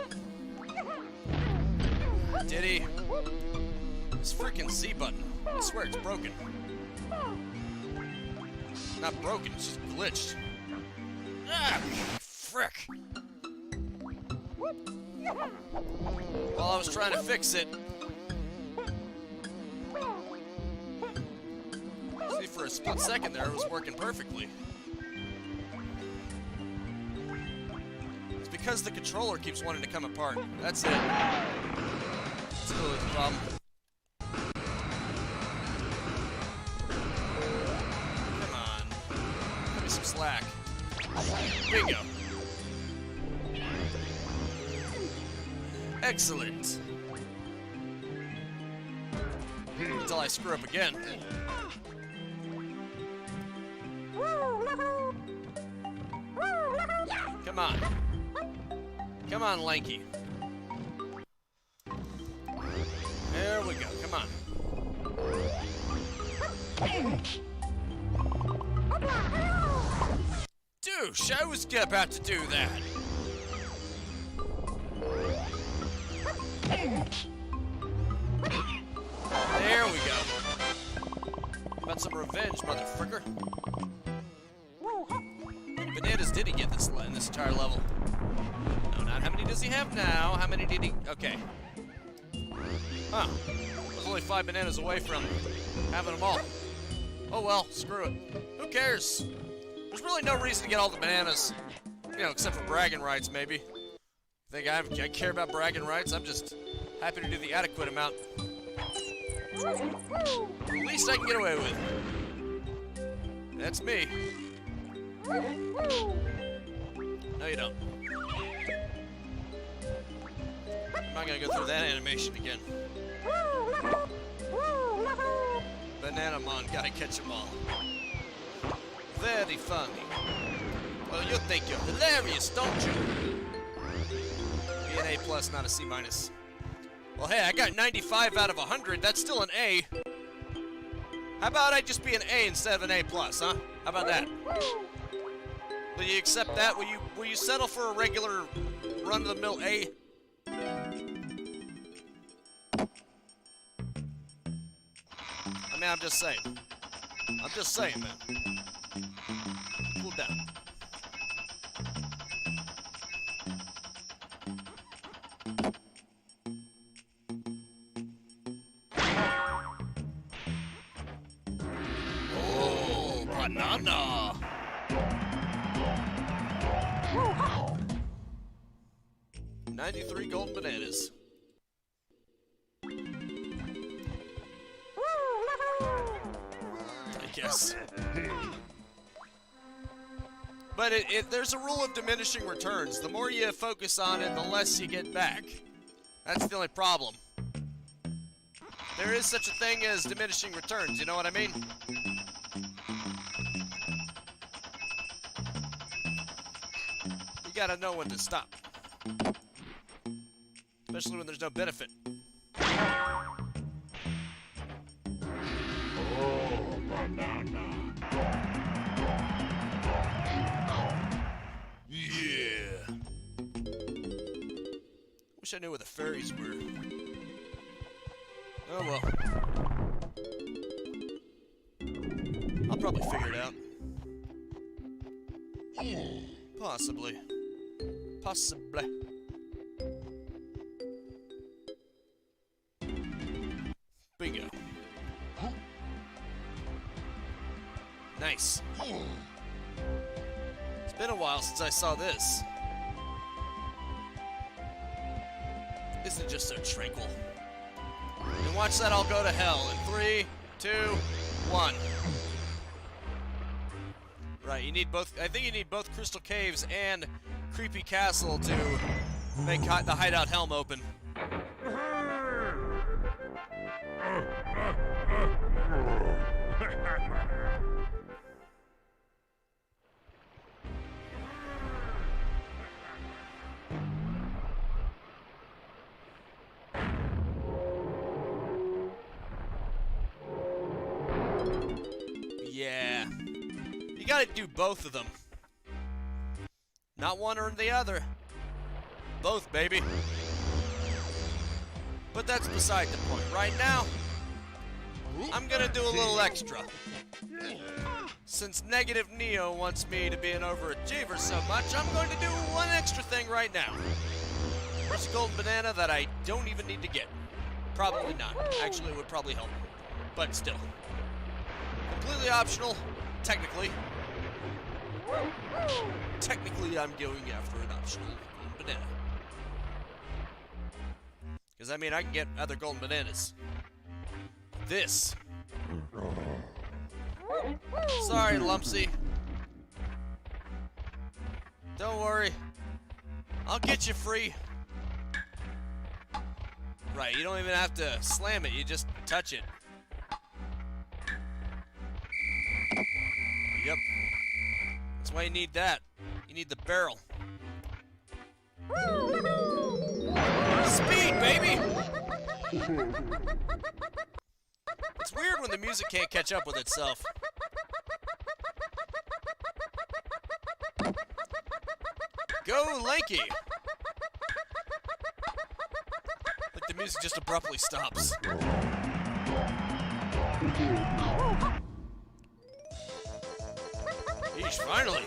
Diddy. This freaking Z button. I swear it's broken. Not broken, it's just glitched. Ah, frick. While I was trying to fix it. See, for a split second there, it was working perfectly. It's because the controller keeps wanting to come apart. That's it. That's clearly the problem. Come on. Cut me some slack. Bingo. Excellent. Until I screw up again. Come on. Come on, Lanky. There we go. Come on. Douche, I was about to do that. There we go. About some revenge, motherfucker. How many bananas did he get in this entire level? No, not how many does he have now? How many did he... Okay. Huh. I was only 5 bananas away from having them all. Oh well, screw it. Who cares? There's really no reason to get all the bananas. You know, except for bragging rights, maybe. Think I care about bragging rights? I'm just happy to do the adequate amount. The least I can get away with. That's me. No, you don't. I'm not gonna go through that animation again. Bananamon, gotta catch them all. Very funny. Well, you think you're hilarious, don't you? Be an A+, not a C-. Well, hey, I got 95 out of 100. That's still an A. How about I just be an A instead of an A+, huh? How about that? Will you accept that? Will you settle for a regular run-of-the-mill A? mean, I'm just saying. I'm just saying, man. Cool down. Oh, banana. 93 golden bananas. I guess. But there's a rule of diminishing returns. The more you focus on it, the less you get back. That's the only problem. There is such a thing as diminishing returns, you know what I mean? You gotta know when to stop. Especially when there's no benefit. Oh, banana. Yeah. Wish I knew where the fairies were. Oh well. I'll probably figure it out. Possibly. Possibly. Bingo. Nice. It's been a while since I saw this. Isn't it just so tranquil? And watch that all go to hell in 3, 2, 1. Right, you need both. I think you need both Crystal Caves and Creepy Castle to make the Hideout Helm open. Yeah. You gotta do both of them. Not one or the other. Both, baby. But that's beside the point. Right now, I'm gonna do a little extra. Since Negative Neo wants me to be an overachiever so much, I'm going to do one extra thing right now. There's a golden banana that I don't even need to get. Probably not. Actually, it would probably help. But still. Completely optional, technically. Technically, I'm going after an optional golden banana. Because, I mean, I can get other golden bananas. This. Sorry, Lumpsy. Don't worry. I'll get you free. Right, you don't even have to slam it, you just touch it. Yep. That's why you need that. You need the barrel. Speed, baby! It's weird when the music can't catch up with itself. Go, Lanky! Like the music just abruptly stops. Yeesh, finally!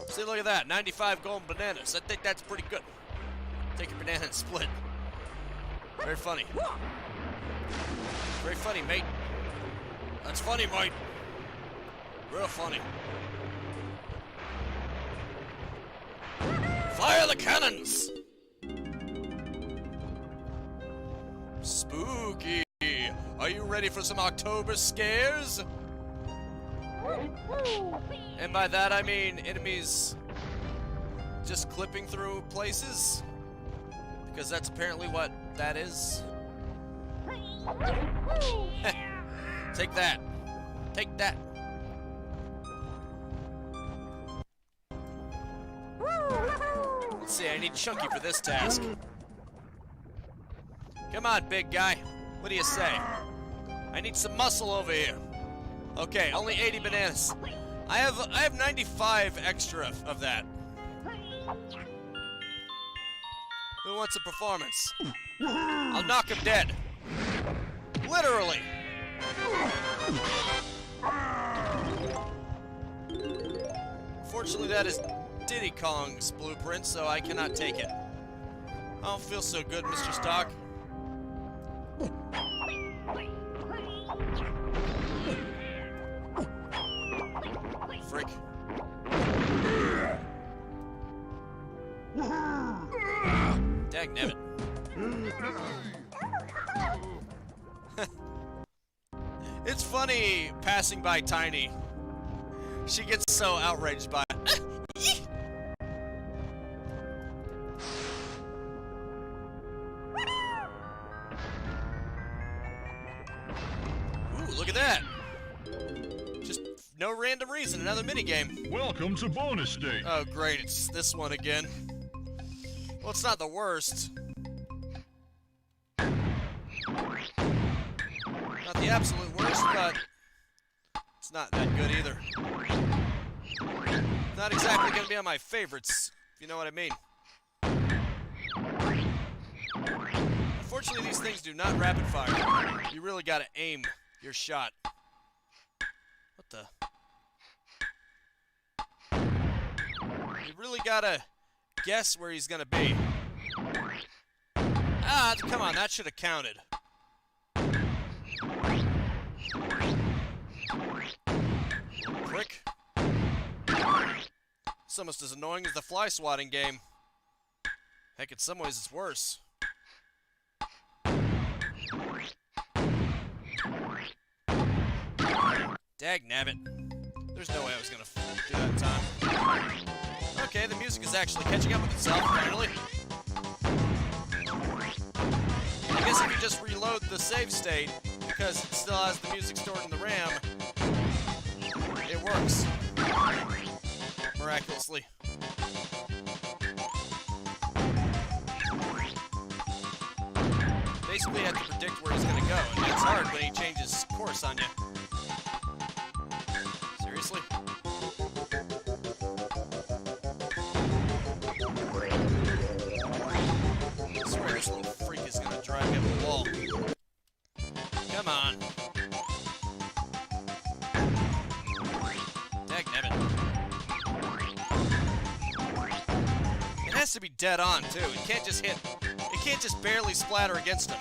See, look at that. 95 golden bananas. I think that's pretty good. Take your banana and split. Very funny. Very funny, mate. That's funny, mate. Real funny. Fire the cannons! Spooky. Are you ready for some October scares? And by that I mean enemies just clipping through places. Because that's apparently what that is. Take that. Take that. Let's see, I need Chunky for this task. Come on, big guy. What do you say? I need some muscle over here. Okay, only 80 bananas. I have 95 extra of that. Who wants a performance? I'll knock him dead. Literally. Fortunately, that is Diddy Kong's blueprint, so I cannot take it. I don't feel so good, Mr. Stark. Frick. Dagnabbit. It's funny passing by Tiny. She gets so outraged by it. Ooh, look at that. Just no random reason, another minigame. Welcome to bonus stage. Oh great, it's this one again. Well, it's not the worst. Not the absolute worst, but it's not that good either. Not exactly gonna be on my favorites, if you know what I mean. Unfortunately, these things do not rapid fire. You really gotta aim your shot. What the? You really gotta guess where he's gonna be. Ah, come on, that should have counted. Prick. It's almost as annoying as the fly swatting game. Heck, in some ways it's worse. Dagnabbit. There's no way I was gonna do that in time. Okay, the music is actually catching up with itself, finally. I guess if you just reload the save state, because it still has the music stored in the RAM, it works. Miraculously. Basically, you have to predict where he's gonna go, and it's hard when he changes course on you. Seriously? I swear this little freak is gonna drive me up the wall. Come on. Dagnabbit. It has to be dead on, too. It can't just hit. It can't just barely splatter against him.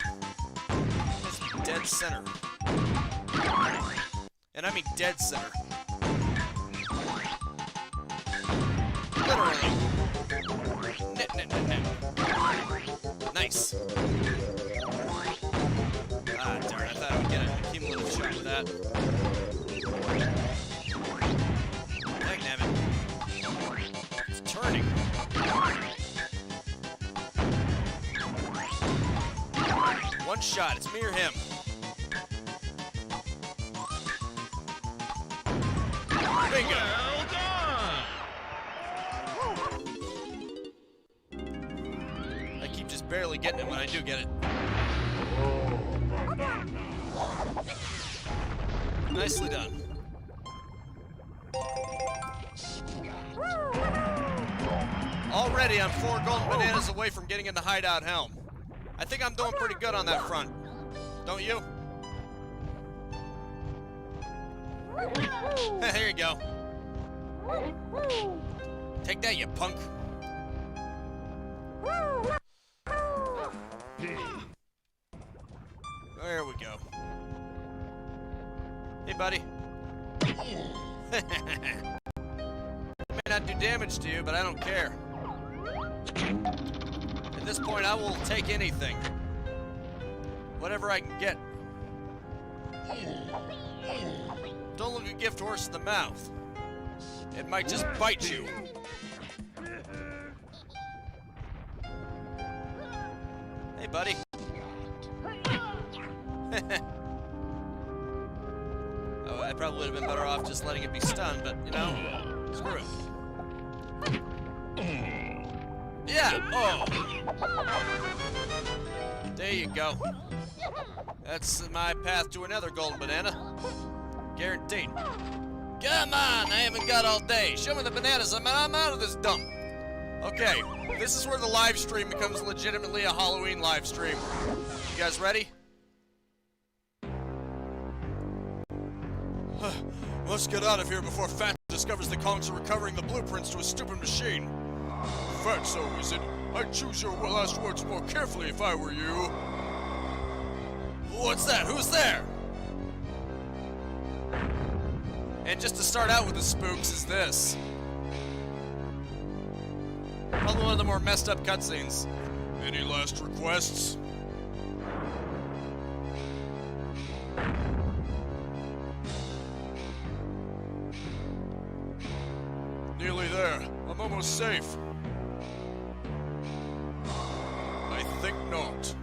It has to be dead center. And I mean dead center. Literally. Nice. Ah, darn, I thought I would get a cumulative shot with that. Dagnabbit. He's turning. One shot, it's me or him. Bingo! Well done! I keep just barely getting it when I do get it. Nicely done. Already I'm 4 golden bananas away from getting in the hideout helm. I think I'm doing pretty good on that front. Don't you? There you go. Take that, you punk. There we go. Hey, buddy. It may not do damage to you, but I don't care. At this point, I will take anything. Whatever I can get. Don't look a gift horse in the mouth. It might just bite you. Hey, buddy. Oh, I probably would have been better off just letting it be stunned, but, you know, screw it. Yeah! Oh! There you go. That's my path to another golden banana. Guaranteed. Come on! I haven't got all day. Show me the bananas. I'm out of this dump. Okay, this is where the live stream becomes legitimately a Halloween live stream. You guys ready? Let's get out of here before Fat discovers the Kongs are recovering the blueprints to a stupid machine. Fatso, is it? I'd choose your last words more carefully if I were you. What's that? Who's there? And just to start out with the spooks is this. Probably one of the more messed up cutscenes. Any last requests? Nearly there. I'm almost safe. I think not.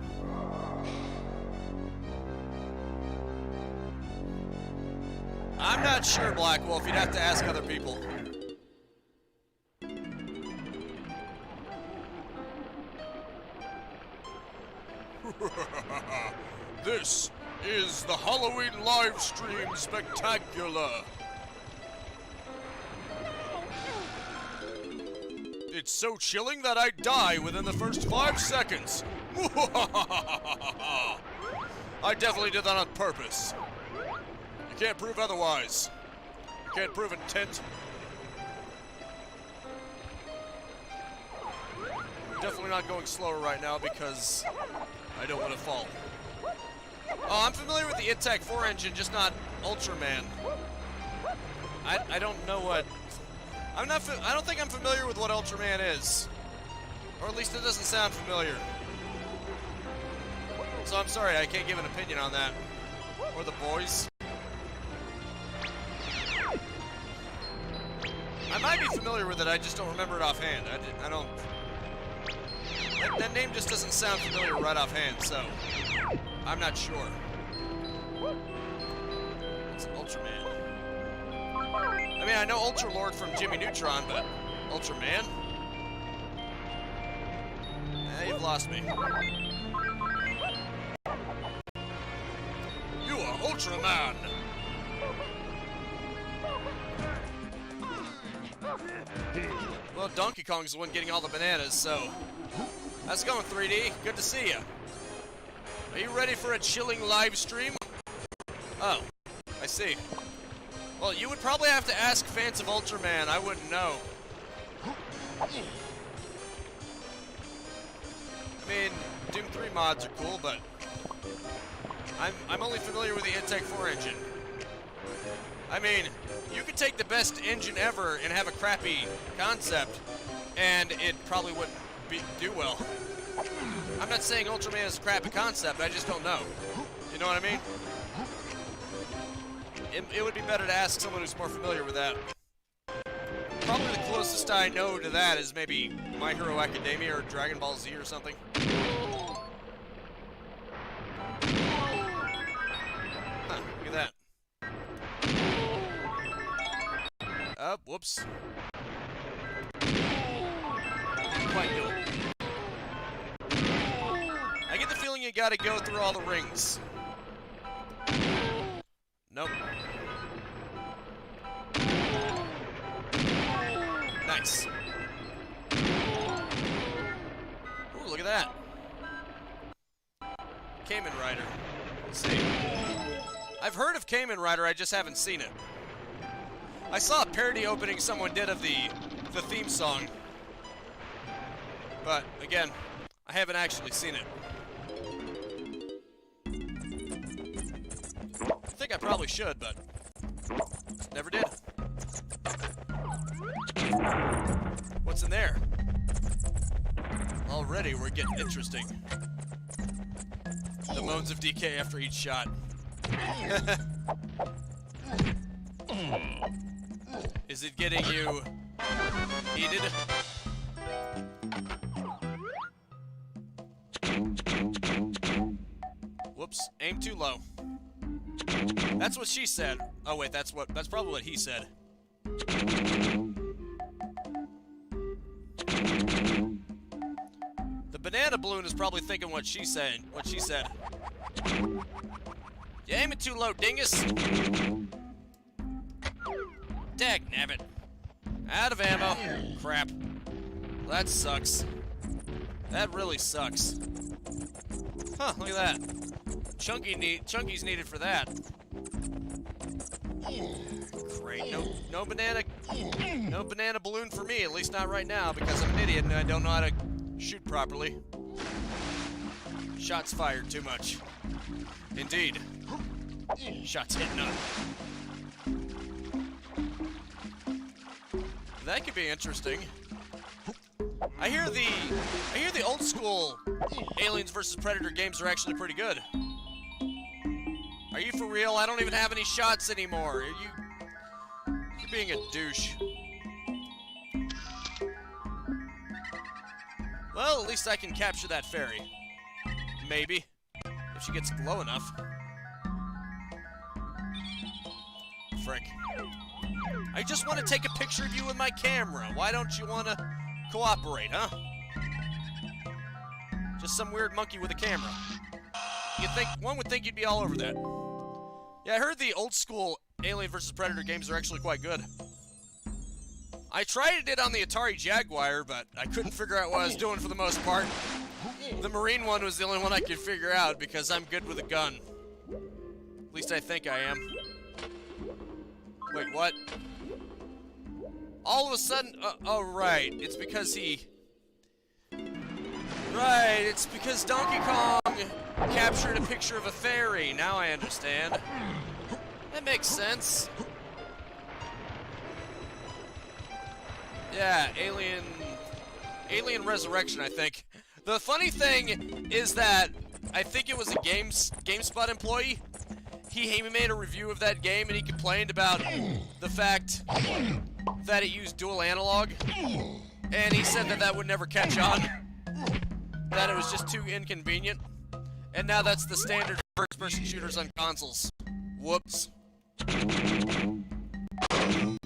I'm not sure, Black Wolf. You'd have to ask other people. This is the Halloween live stream spectacular. It's so chilling that I die within the first 5 seconds. I definitely did that on purpose. You can't prove otherwise. You can't prove intent. I'm definitely not going slower right now because I don't want to fall. Oh, I'm familiar with the Intech 4 engine, just not Ultraman. I don't know what... I don't think I'm familiar with what Ultraman is. Or at least it doesn't sound familiar. So I'm sorry, I can't give an opinion on that. Or the boys. I might be familiar with it, I just don't remember it offhand. I don't... That name just doesn't sound familiar right offhand, so... I'm not sure. It's Ultraman. I mean, I know Ultra Lord from Jimmy Neutron, but Ultraman? You've lost me. You are Ultraman! Well, Donkey Kong's the one getting all the bananas, so... How's it going, 3D? Good to see you. Are you ready for a chilling live stream? Oh, I see. Well, you would probably have to ask fans of Ultraman. I wouldn't know. I mean, Doom 3 mods are cool, but I'm only familiar with the Intech 4 engine. I mean, you could take the best engine ever and have a crappy concept, and it probably wouldn't do well. I'm not saying Ultraman is a crappy concept, I just don't know. You know what I mean? It would be better to ask someone who's more familiar with that. Probably the closest I know to that is maybe My Hero Academia or Dragon Ball Z or something. Huh, look at that. Whoops. Didn't quite do it. I get the feeling you gotta go through all the rings. Nope. Nice. Ooh, look at that. Kamen Rider. Let's see. I've heard of Kamen Rider, I just haven't seen it. I saw a parody opening someone did of the theme song. But, again, I haven't actually seen it. I think I probably should, but never did. What's in there? Already we're getting interesting. The moans of DK after each shot. Is it getting you heated? Whoops, aim too low. That's what she said. Oh wait, that's probably what he said. The banana balloon is probably thinking what she said. You aim it too low, dingus. Dagnabbit. Out of ammo. Crap. That sucks. That really sucks. Huh, look at that. Chunky's needed for that. Great. No banana balloon for me, at least not right now, because I'm an idiot and I don't know how to shoot properly. Shots fired too much. Indeed. Shots hit none. That could be interesting. I hear the old school Aliens vs. Predator games are actually pretty good. Are you for real? I don't even have any shots anymore. You're being a douche. Well, at least I can capture that fairy. Maybe. If she gets glow enough. Frick. I just want to take a picture of you with my camera. Why don't you want to cooperate, huh? Just some weird monkey with a camera. One would think you'd be all over that. Yeah, I heard the old school Alien vs. Predator games are actually quite good. I tried it on the Atari Jaguar, but I couldn't figure out what I was doing for the most part. The Marine one was the only one I could figure out because I'm good with a gun. At least I think I am. Wait, what? All of a sudden, oh right, it's because Right, it's because Donkey Kong captured a picture of a fairy. Now I understand. That makes sense. Yeah, Alien Resurrection, I think. The funny thing is that I think it was a GameSpot employee. He made a review of that game and he complained about the fact that it used dual analog. And he said that would never catch on. That it was just too inconvenient. And now that's the standard first-person shooters on consoles. Whoops.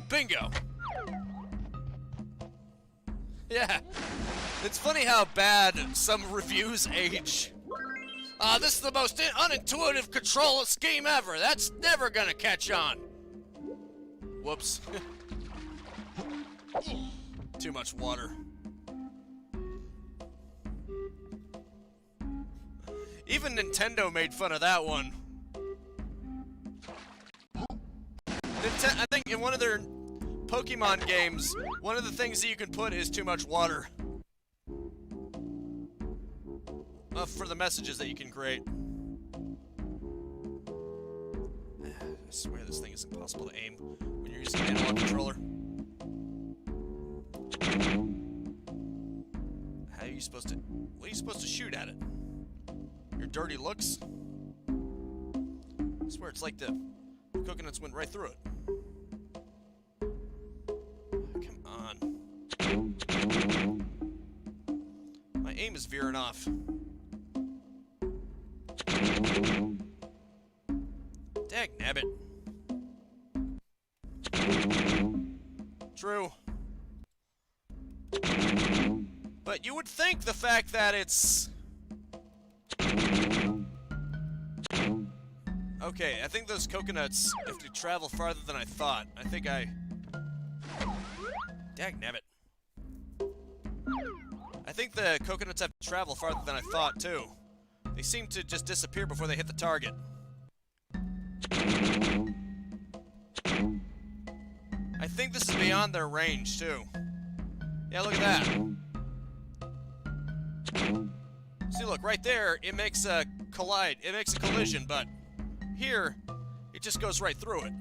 Bingo. Yeah. It's funny how bad some reviews age. This is the most unintuitive control scheme ever. That's never gonna catch on. Whoops. Too much water. Even Nintendo made fun of that one. I think in one of their Pokemon games, one of the things that you can put is too much water. For the messages that you can create. I swear this thing is impossible to aim when you're using an analog controller. How are you supposed to... What are you supposed to shoot at it? Your dirty looks? I swear it's like the coconuts went right through it. Come on. My aim is veering off. Dagnabbit. True. But you would think the fact that it's... Okay, I think those coconuts have to travel farther than I thought. I think I... Dagnabbit. I think the coconuts have to travel farther than I thought, too. They seem to just disappear before they hit the target. I think this is beyond their range, too. Yeah, look at that. See, look, right there, it makes a collision, but here, it just goes right through it.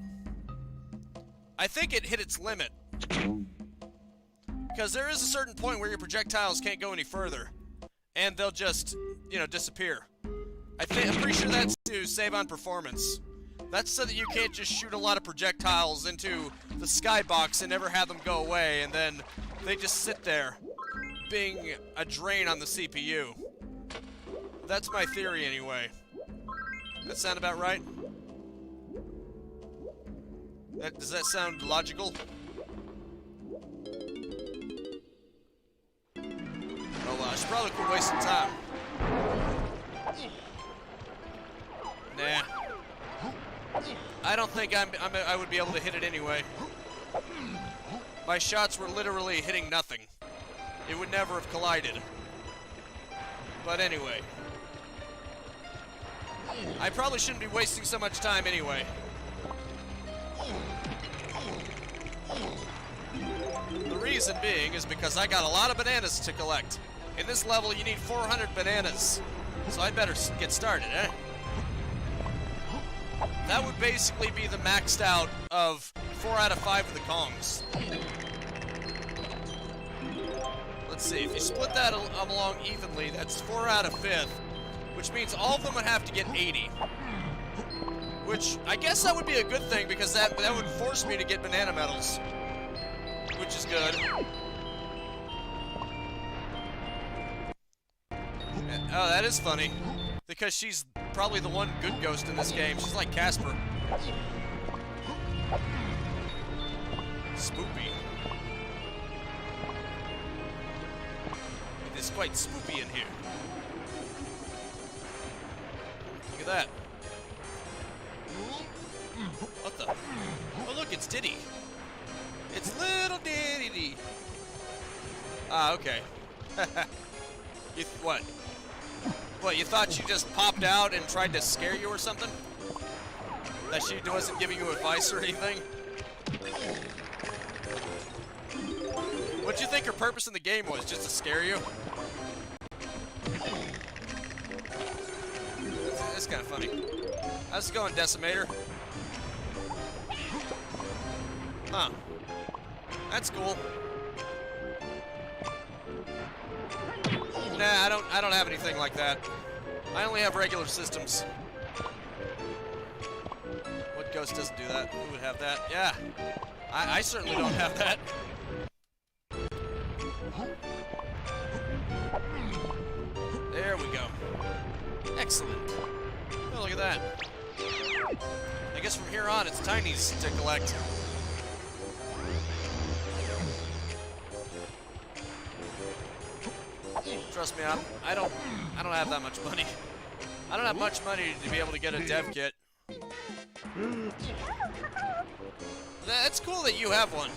I think it hit its limit. Because there is a certain point where your projectiles can't go any further. And they'll just, you know, disappear. I'm pretty sure that's to save on performance. That's so that you can't just shoot a lot of projectiles into the skybox and never have them go away, and then they just sit there, being a drain on the CPU. That's my theory, anyway. That sound about right? Does that sound logical? Oh well, I should probably quit wasting time. Nah. I don't think I would be able to hit it anyway. My shots were literally hitting nothing. it would never have collided. But anyway. I probably shouldn't be wasting so much time anyway. The reason being is because I got a lot of bananas to collect. In this level, you need 400 bananas. So I'd better get started, eh? That would basically be the maxed out of 4 out of 5 of the Kongs. Let's see, if you split that along evenly, that's 4 out of 5th, which means all of them would have to get 80. Which, I guess that would be a good thing, because that would force me to get banana medals. Which is good. Oh, that is funny. Because she's probably the one good ghost in this game. She's like Casper. Spoopy. It is quite spoopy in here. Look at that. What the? Oh, look, it's Diddy. It's little Diddy. Ah, okay. What? What, you thought she just popped out and tried to scare you or something? That she wasn't giving you advice or anything? What'd you think her purpose in the game was? Just to scare you? That's kind of funny. How's it going, Decimator? Huh. That's cool. Nah, I don't have anything like that. I only have regular systems. What ghost doesn't do that? Who would have that? Yeah. I certainly don't have that. There we go. Excellent. Oh, look at that. I guess from here on, it's tinies to collect. Trust me, I don't have that much money. I don't have much money to be able to get a dev kit. That's cool that you have one.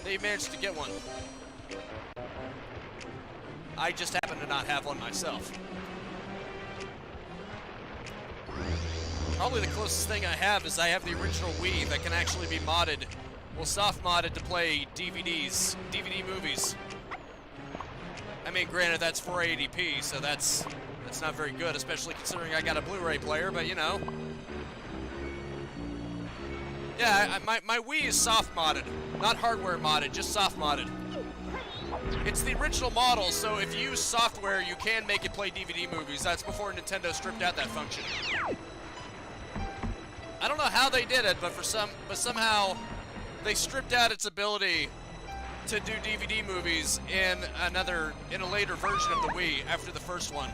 That you managed to get one. I just happen to not have one myself. Probably the closest thing I have is I have the original Wii that can actually be modded, well, soft modded to play DVD movies. I mean, granted, that's 480p, so that's not very good, especially considering I got a Blu-ray player, but you know. Yeah, my Wii is soft modded, not hardware modded, just soft modded. It's the original model, so if you use software, you can make it play DVD movies. That's before Nintendo stripped out that function. I don't know how they did it, but somehow they stripped out its ability to do DVD movies in a later version of the Wii after the first one.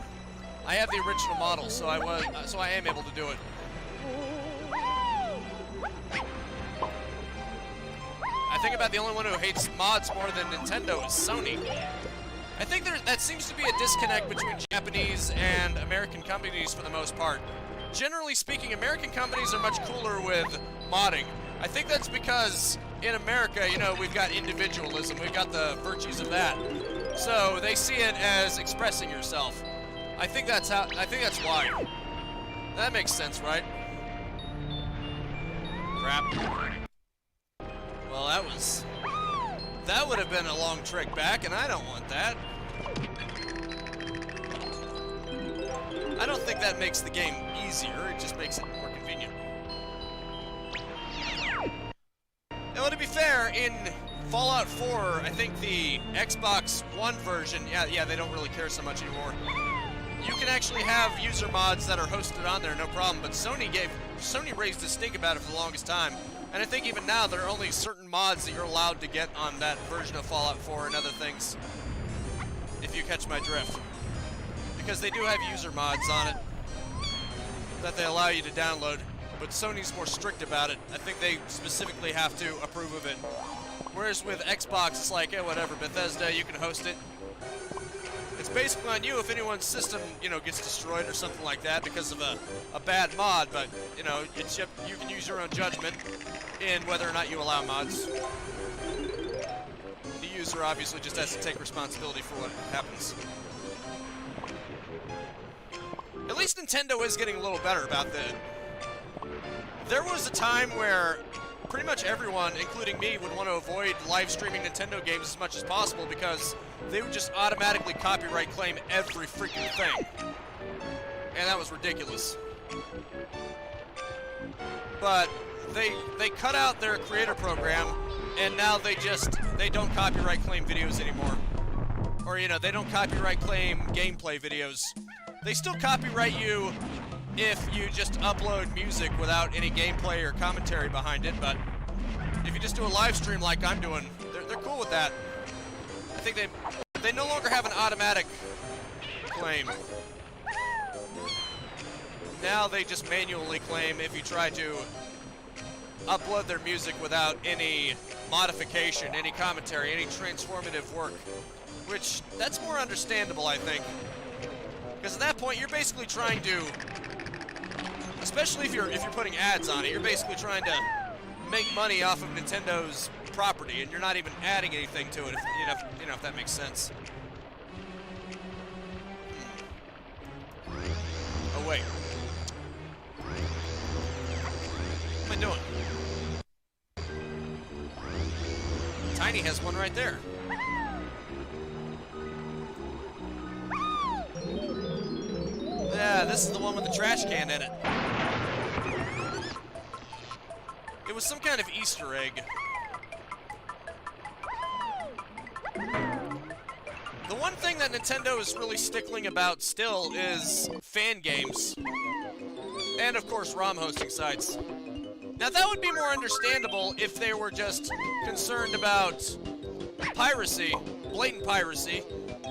I have the original model, so I am able to do it. I think about the only one who hates mods more than Nintendo is Sony. I think that seems to be a disconnect between Japanese and American companies for the most part. Generally speaking, American companies are much cooler with modding. I think that's because in America, you know, we've got individualism, we've got the virtues of that. So they see it as expressing yourself. I think that's why. That makes sense, right? Crap. Well, that would have been a long trek back, and I don't want that. I don't think that makes the game easier, it just makes it more convenient. Now, to be fair, in Fallout 4, I think the Xbox One version, yeah, they don't really care so much anymore. You can actually have user mods that are hosted on there, no problem, but Sony raised a stink about it for the longest time. And I think even now, there are only certain mods that you're allowed to get on that version of Fallout 4 and other things. If you catch my drift. Because they do have user mods on it that they allow you to download, but Sony's more strict about it. I think they specifically have to approve of it. Whereas with Xbox, it's like, yeah, whatever, Bethesda, you can host it. It's basically on you if anyone's system, you know, gets destroyed or something like that because of a bad mod, but, you know, you can use your own judgment in whether or not you allow mods. Do user obviously just has to take responsibility for what happens. At least Nintendo is getting a little better about that. There was a time where pretty much everyone, including me, would want to avoid live streaming Nintendo games as much as possible because they would just automatically copyright claim every freaking thing. And that was ridiculous. But they cut out their creator program, and now they don't copyright claim videos anymore. Or, you know, they don't copyright claim gameplay videos. They still copyright you if you just upload music without any gameplay or commentary behind it, but if you just do a live stream like I'm doing, they're cool with that. I think they no longer have an automatic claim. Now they just manually claim if you try to upload their music without any modification, any commentary, any transformative work, which that's more understandable, I think. Because at that point, you're basically trying to, especially if you're putting ads on it, you're basically trying to make money off of Nintendo's property, and you're not even adding anything to it. If, you know if that makes sense. Oh wait, what am I doing? Tiny has one right there. Yeah, this is the one with the trash can in it. It was some kind of Easter egg. The one thing that Nintendo is really stickling about still is fan games. And of course, ROM hosting sites. Now that would be more understandable if they were just concerned about piracy, blatant piracy,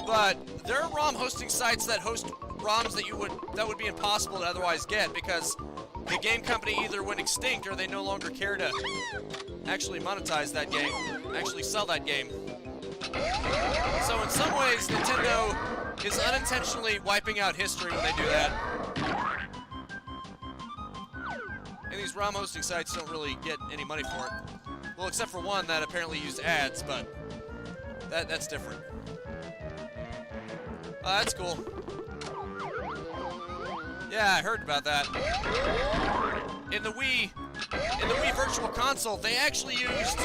but there are ROM hosting sites that host ROMs that would be impossible to otherwise get because the game company either went extinct or they no longer care to actually monetize that game, actually sell that game. So in some ways, Nintendo is unintentionally wiping out history when they do that. And these ROM hosting sites don't really get any money for it. Well, except for one that apparently used ads, but that's different. That's cool. Yeah, I heard about that. In the Wii Virtual Console, they actually used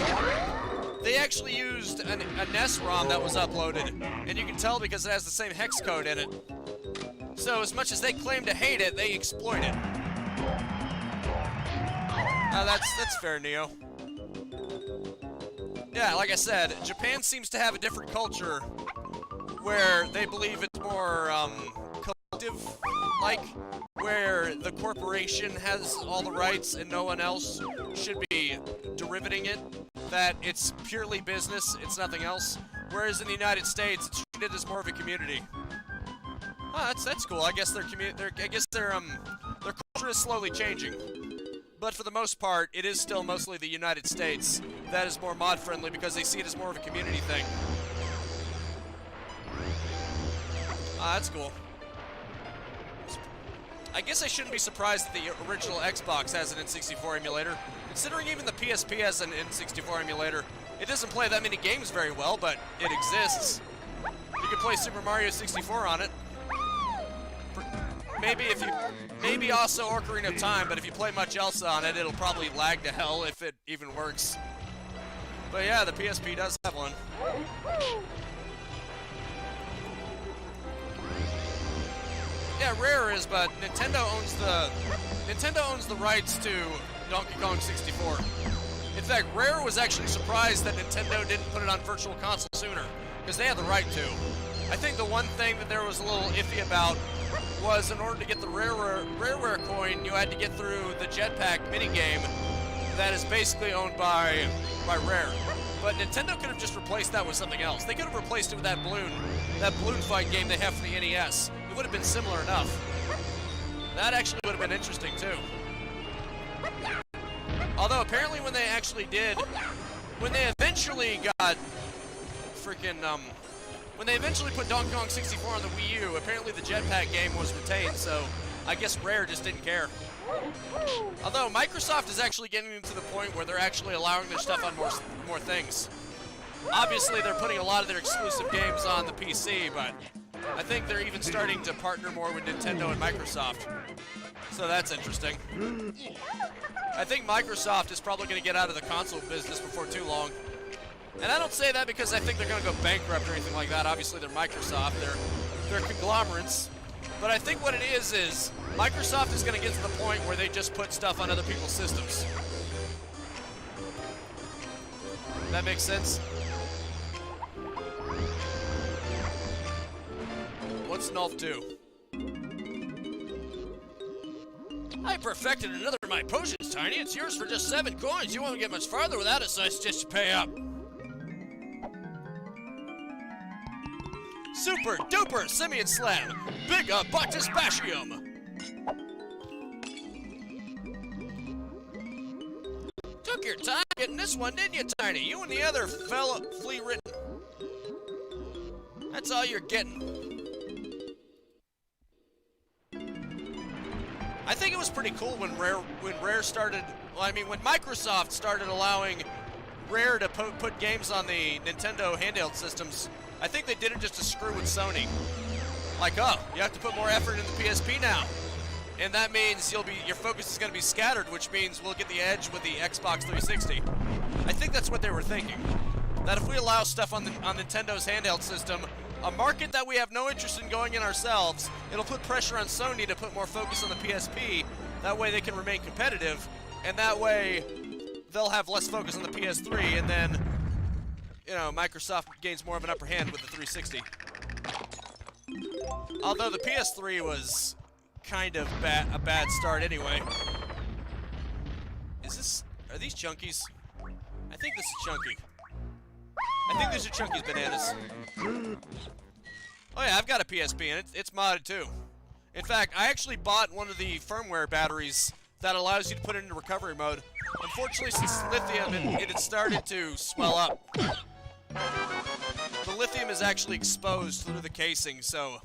a NES ROM that was uploaded, and you can tell because it has the same hex code in it. So as much as they claim to hate it, they exploit it. That's fair, Neo. Yeah, like I said, Japan seems to have a different culture where they believe it's more collective-like, where the corporation has all the rights and no one else should be derivating it, that it's purely business, it's nothing else. Whereas in the United States, it's treated as more of a community. Oh, that's cool. I guess their culture is slowly changing. But for the most part, it is still mostly the United States that is more mod-friendly because they see it as more of a community thing. Ah, that's cool. I guess I shouldn't be surprised that the original Xbox has an N64 emulator. Considering even the PSP has an N64 emulator, it doesn't play that many games very well, but it exists. You can play Super Mario 64 on it. Maybe also Ocarina of Time, but if you play much else on it, it'll probably lag to hell if it even works. But yeah, the PSP does have one. Yeah, Rare is, but Nintendo owns the rights to Donkey Kong 64. In fact, Rare was actually surprised that Nintendo didn't put it on Virtual Console sooner, because they had the right to. I think the one thing that there was a little iffy about was in order to get the Rareware coin, you had to get through the Jetpack minigame that is basically owned by Rare. But Nintendo could have just replaced that with something else. They could have replaced it with that balloon fight game they have for the NES. It would have been similar enough. That actually would have been interesting too. Although apparently when they eventually got freaking when they eventually put Donkey Kong 64 on the Wii U, apparently the Jetpack game was retained, so I guess Rare just didn't care. Although Microsoft is actually getting to the point where they're actually allowing their stuff on more things. Obviously, they're putting a lot of their exclusive games on the PC, but I think they're even starting to partner more with Nintendo and Microsoft. So that's interesting. I think Microsoft is probably going to get out of the console business before too long. And I don't say that because I think they're going to go bankrupt or anything like that. Obviously, they're Microsoft. They're conglomerates. But I think what it is Microsoft is going to get to the point where they just put stuff on other people's systems. That makes sense? What's Nulf do? I perfected another of my potions, Tiny. It's yours for just 7 coins. You won't get much farther without it, so I suggest you pay up. Super duper Simian Slam. Big Bactus Bashium. Took your time getting this one, didn't you, Tiny? You and the other fella flea written. That's all you're getting. I think it was pretty cool when Rare started, well, I mean, when Microsoft started allowing Rare to put games on the Nintendo handheld systems. I think they did it just to screw with Sony. Like, oh, you have to put more effort into the PSP now. And that means your focus is going to be scattered, which means we'll get the edge with the Xbox 360. I think that's what they were thinking. That if we allow stuff on Nintendo's handheld system, a market that we have no interest in going in ourselves, it'll put pressure on Sony to put more focus on the PSP. That way they can remain competitive, and that way they'll have less focus on the PS3, and then, you know, Microsoft gains more of an upper hand with the 360. Although the PS3 was kind of a bad start anyway. Are these Chunkies? I think this is Chunky. I think these are Chunky's bananas. Oh yeah, I've got a PSP and it's modded too. In fact, I actually bought one of the firmware batteries that allows you to put it into recovery mode. Unfortunately, since lithium, it had started to swell up. The lithium is actually exposed through the casing, so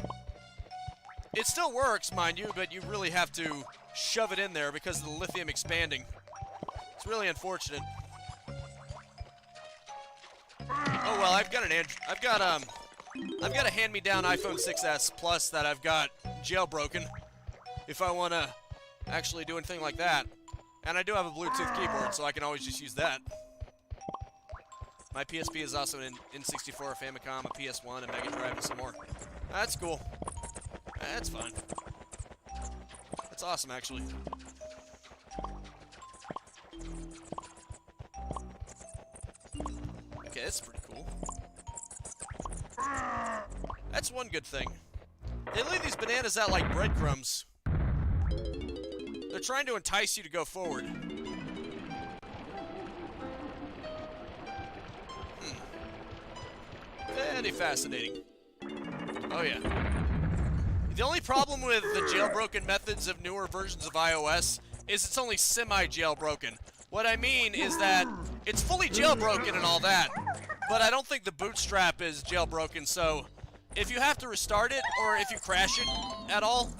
it still works, mind you, but you really have to shove it in there because of the lithium expanding. It's really unfortunate. Oh well, I've got a hand-me-down iPhone 6s Plus that I've got jailbroken if I want to actually do anything like that. And I do have a Bluetooth keyboard, so I can always just use that. My PSP is also an N64, a Famicom, a PS1, a Mega Drive, and some more. That's cool. That's fine. That's awesome, actually. Okay, that's pretty cool. That's one good thing. They leave these bananas out like breadcrumbs. They're trying to entice you to go forward. Very fascinating. Oh yeah. The only problem with the jailbroken methods of newer versions of iOS is it's only semi-jailbroken. What I mean is that it's fully jailbroken and all that, but I don't think the bootstrap is jailbroken, so if you have to restart it, or if you crash it at all,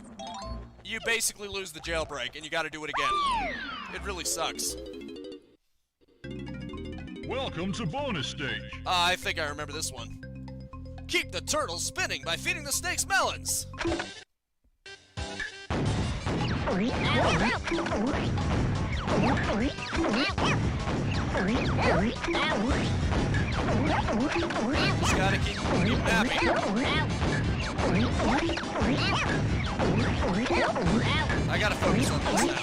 you basically lose the jailbreak, and you gotta do it again. It really sucks. Welcome to bonus stage. I think I remember this one. Keep the turtles spinning by feeding the snakes melons. Just gotta keep napping. I gotta focus on this now.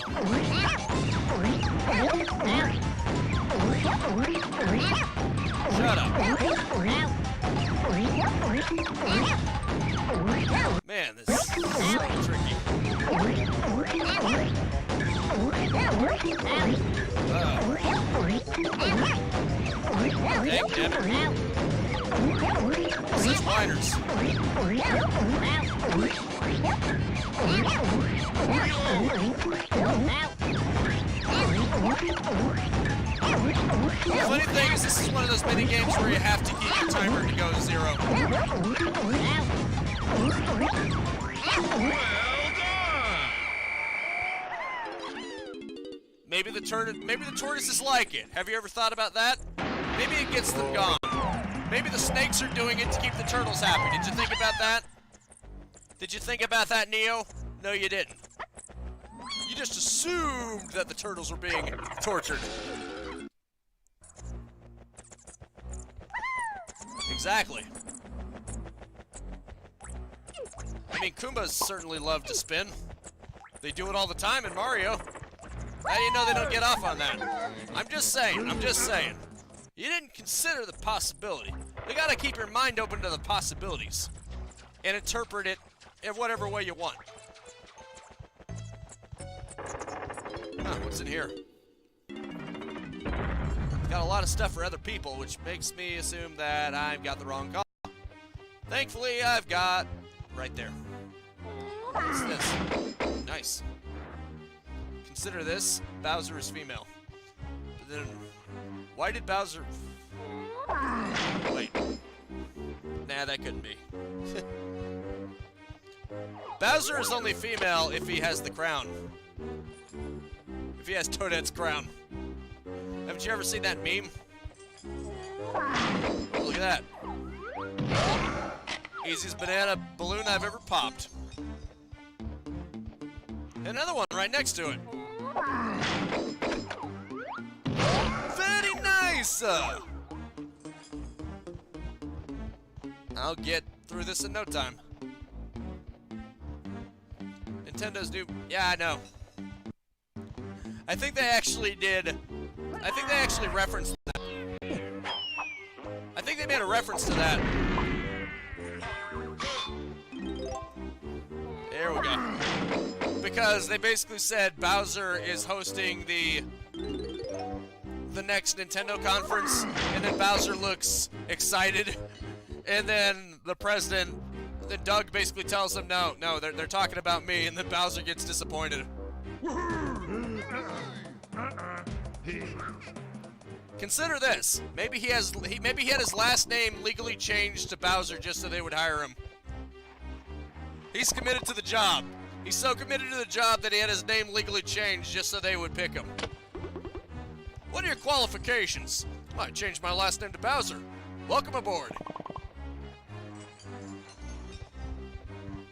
Shut up. Man, this is so tricky. Dang, damn it. This is whiners. The funny thing is, this is one of those mini games where you have to keep your timer to go to 0. Maybe the tortoises like it. Have you ever thought about that? Maybe it gets them gone. Maybe the snakes are doing it to keep the turtles happy. Did you think about that? Did you think about that, Neo? No, you didn't. You just assumed that the turtles were being tortured. Exactly. I mean, Koombas certainly love to spin. They do it all the time in Mario. How do you know they don't get off on that? I'm just saying, I'm just saying. You didn't consider the possibility. You gotta keep your mind open to the possibilities. And interpret it in whatever way you want. Huh, what's in here? Got a lot of stuff for other people, which makes me assume that I've got the wrong call. Thankfully, I've got right there. What's this? Nice. Consider this, Bowser is female. But then, why did Bowser... Wait. Nah, that couldn't be. Bowser is only female if he has the crown. If he has Toadette's crown. Haven't you ever seen that meme? Oh, look at that. Easiest banana balloon I've ever popped. Another one right next to it. Very nice! I'll get through this in no time. Nintendo's new... Yeah, I know. I think they actually did... I think they actually referenced that. I think they made a reference to that. There we go. Because they basically said Bowser is hosting the next Nintendo conference, and then Bowser looks excited, and then the president, then Doug basically tells him, no, they're talking about me, and then Bowser gets disappointed. Consider this. Maybe he had his last name legally changed to Bowser just so they would hire him. He's committed to the job. He's so committed to the job that he had his name legally changed just so they would pick him. What are your qualifications? I changed my last name to Bowser. Welcome aboard.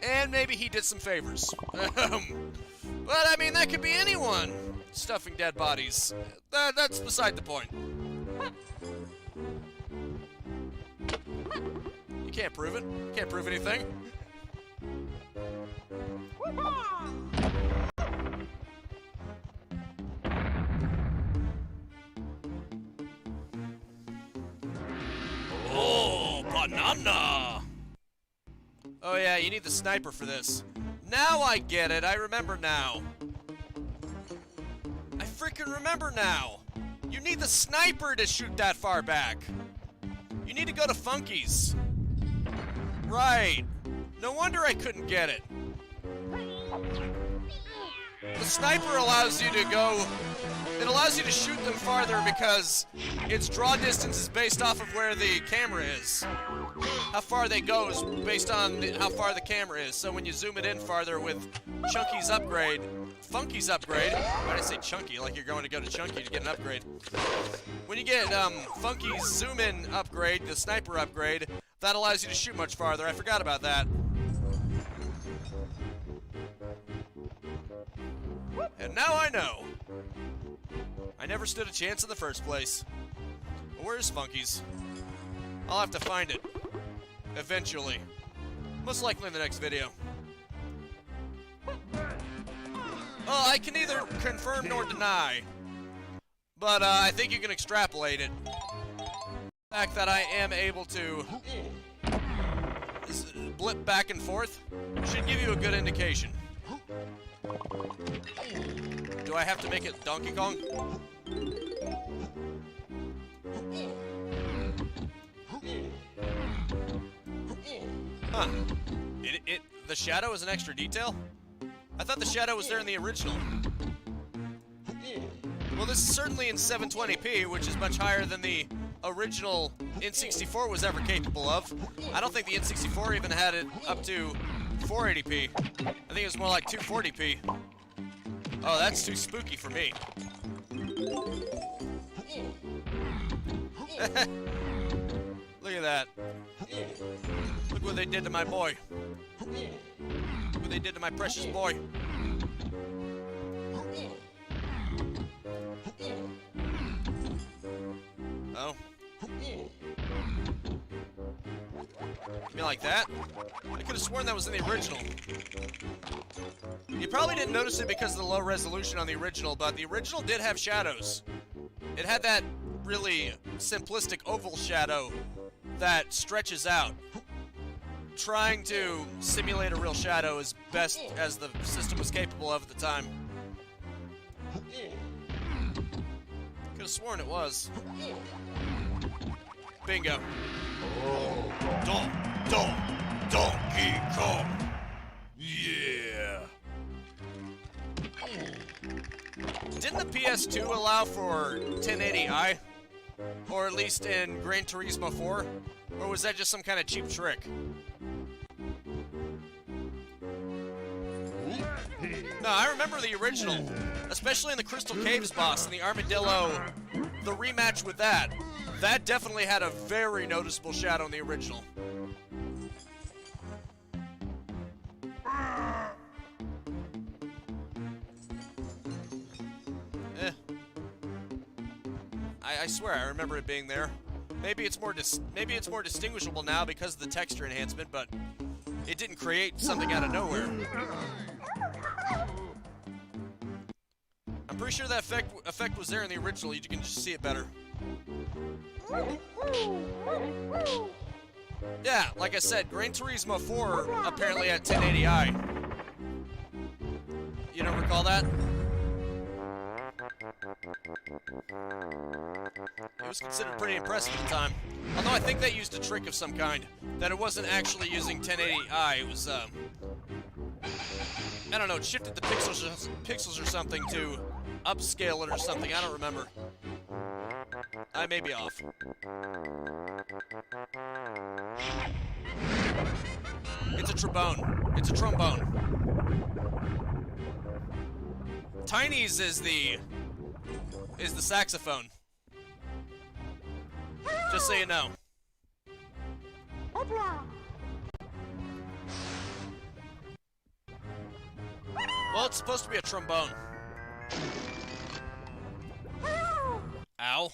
And maybe he did some favors. But I mean, that could be anyone. Stuffing dead bodies. That's beside the point. You can't prove it. You can't prove anything. Oh, banana! Oh yeah, you need the sniper for this. Now I get it. I remember now. I freaking remember now. You need the sniper to shoot that far back. You need to go to Funky's. Right. No wonder I couldn't get it. The sniper allows you to go... It allows you to shoot them farther because its draw distance is based off of where the camera is. How far they go is based on how far the camera is. So when you zoom it in farther with Funky's upgrade, why did I say Chunky? Like you're going to go to Chunky to get an upgrade. When you get Funky's zoom in upgrade, the sniper upgrade, that allows you to shoot much farther. I forgot about that. And now I know. I never stood a chance in the first place. Where's Funky's? I'll have to find it. Eventually. Most likely in the next video. Oh, I can neither confirm nor deny. But I think you can extrapolate it. The fact that I am able to blip back and forth should give you a good indication. Do I have to make it Donkey Kong? Huh. The shadow is an extra detail? I thought the shadow was there in the original. Well, this is certainly in 720p, which is much higher than the original N64 was ever capable of. I don't think the N64 even had it up to 480p. I think it was more like 240p. Oh, that's too spooky for me. Look at that. Look what they did to my boy. Look what they did to my precious boy. Oh. You mean like that? I could have sworn that was in the original. You probably didn't notice it because of the low resolution on the original, but the original did have shadows. It had that really simplistic oval shadow that stretches out, trying to simulate a real shadow as best as the system was capable of at the time. Could have sworn it was. Bingo. Donkey Kong. Yeah. Didn't the PS2 allow for 1080i? Or at least in Gran Turismo 4? Or was that just some kind of cheap trick? No, I remember the original. Especially in the Crystal Caves boss and the Armadillo. The rematch with that. That definitely had a very noticeable shadow in the original. I swear I remember it being there. Maybe it's more distinguishable now because of the texture enhancement, but it didn't create something out of nowhere. I'm pretty sure that effect was there in the original. You can just see it better. Yeah, like I said, Gran Turismo 4 apparently had 1080i. You don't recall that? It was considered pretty impressive at the time. Although I think they used a trick of some kind. That it wasn't actually using 1080i, it was, I don't know, it shifted the pixels or something to upscale it or something, I don't remember. I may be off. It's a trombone. It's a trombone. Tiny's is the saxophone. Just so you know. Well, it's supposed to be a trombone. Ow.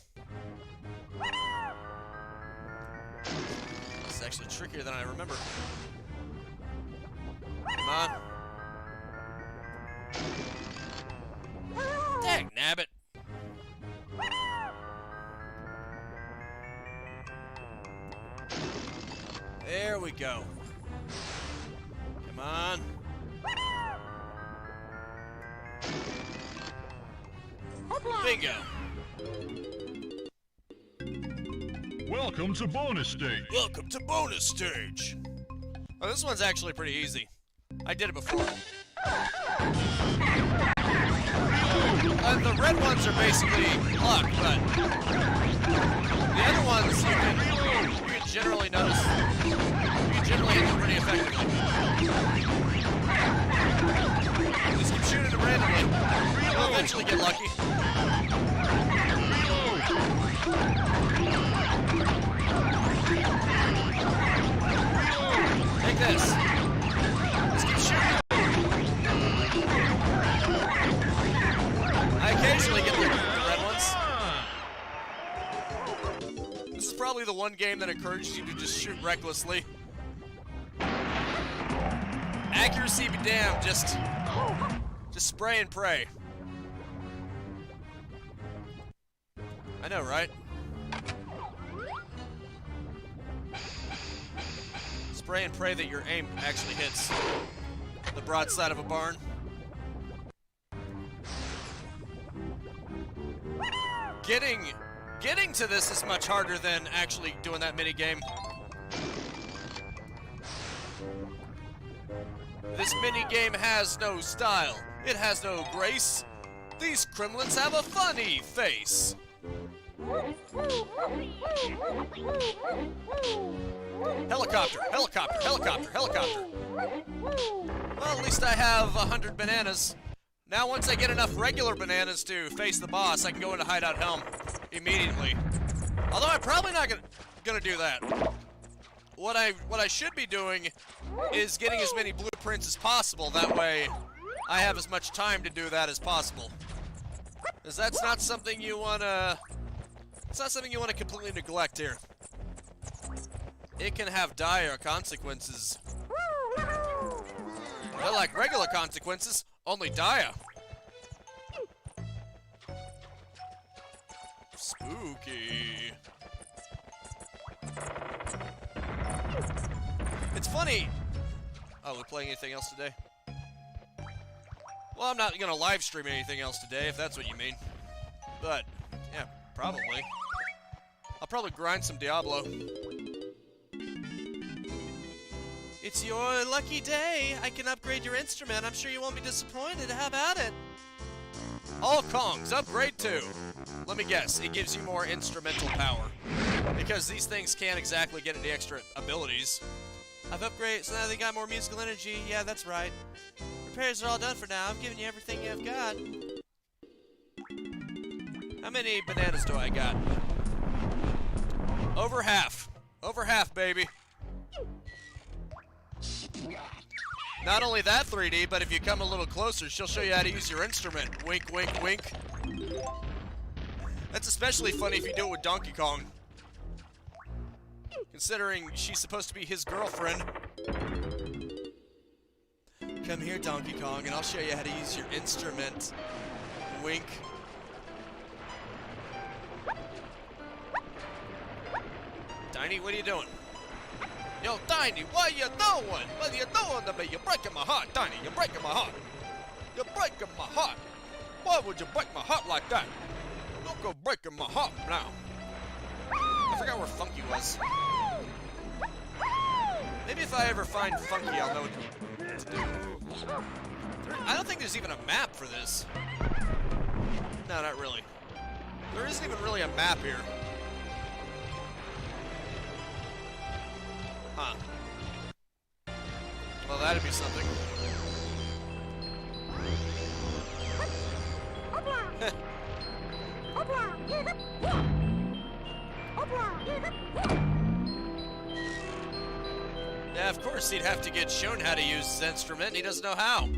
This is actually trickier than I remember. Come on. Dang nabbit. There we go. Come on. Bingo. Welcome to bonus stage. Welcome to bonus stage. Oh, this one's actually pretty easy. I did it before. The red ones are basically luck, but the other ones you can generally notice. You can generally hit them pretty effectively. Just keep shooting them randomly. You'll eventually get lucky. Take this. Just keep shooting. I occasionally get the red ones. This is probably the one game that encourages you to just shoot recklessly. Accuracy be damned, just spray and pray. I know, right? Spray and pray that your aim actually hits the broadside of a barn. Getting to this is much harder than actually doing that mini game. This mini game has no style. It has no grace. These Kremlins have a funny face. Helicopter, helicopter, helicopter, helicopter. Well, at least I have 100 bananas. Now once I get enough regular bananas to face the boss, I can go into Hideout Helm immediately. Although I'm probably not gonna... gonna do that. What I should be doing is getting as many blueprints as possible. That way, I have as much time to do that as possible. Because that's not something you wanna. It's not something you wanna completely neglect here. It can have dire consequences. But like regular consequences, only dire. Spooky. It's funny. Oh, we're playing anything else today? Well, I'm not gonna live stream anything else today, if that's what you mean. But, yeah, probably. I'll probably grind some Diablo. It's your lucky day. I can upgrade your instrument. I'm sure you won't be disappointed. How about it? All Kongs, upgrade 2. Let me guess, it gives you more instrumental power. Because these things can't exactly get any extra abilities. I've upgraded, so now they got more musical energy. Yeah, that's right. Repairs are all done for now. I've given you everything you've got. How many bananas do I got? Over half. Over half, baby. Not only that, 3D, but if you come a little closer, she'll show you how to use your instrument. Wink, wink, wink. That's especially funny if you do it with Donkey Kong. Considering she's supposed to be his girlfriend. Come here, Donkey Kong, and I'll show you how to use your instrument. Wink. Tiny, what are you doing? Yo, Tiny, what you doing? What are you doing to me? You're breaking my heart, Tiny. You're breaking my heart. You're breaking my heart. Why would you break my heart like that? Don't go breaking my heart now. I forgot where Funky was. Maybe if I ever find Funky, I'll know what to do. I don't think there's even a map for this. No, not really. There isn't even really a map here. Huh. Well, that'd be something. Yeah, of course he'd have to get shown how to use his instrument. He doesn't know how.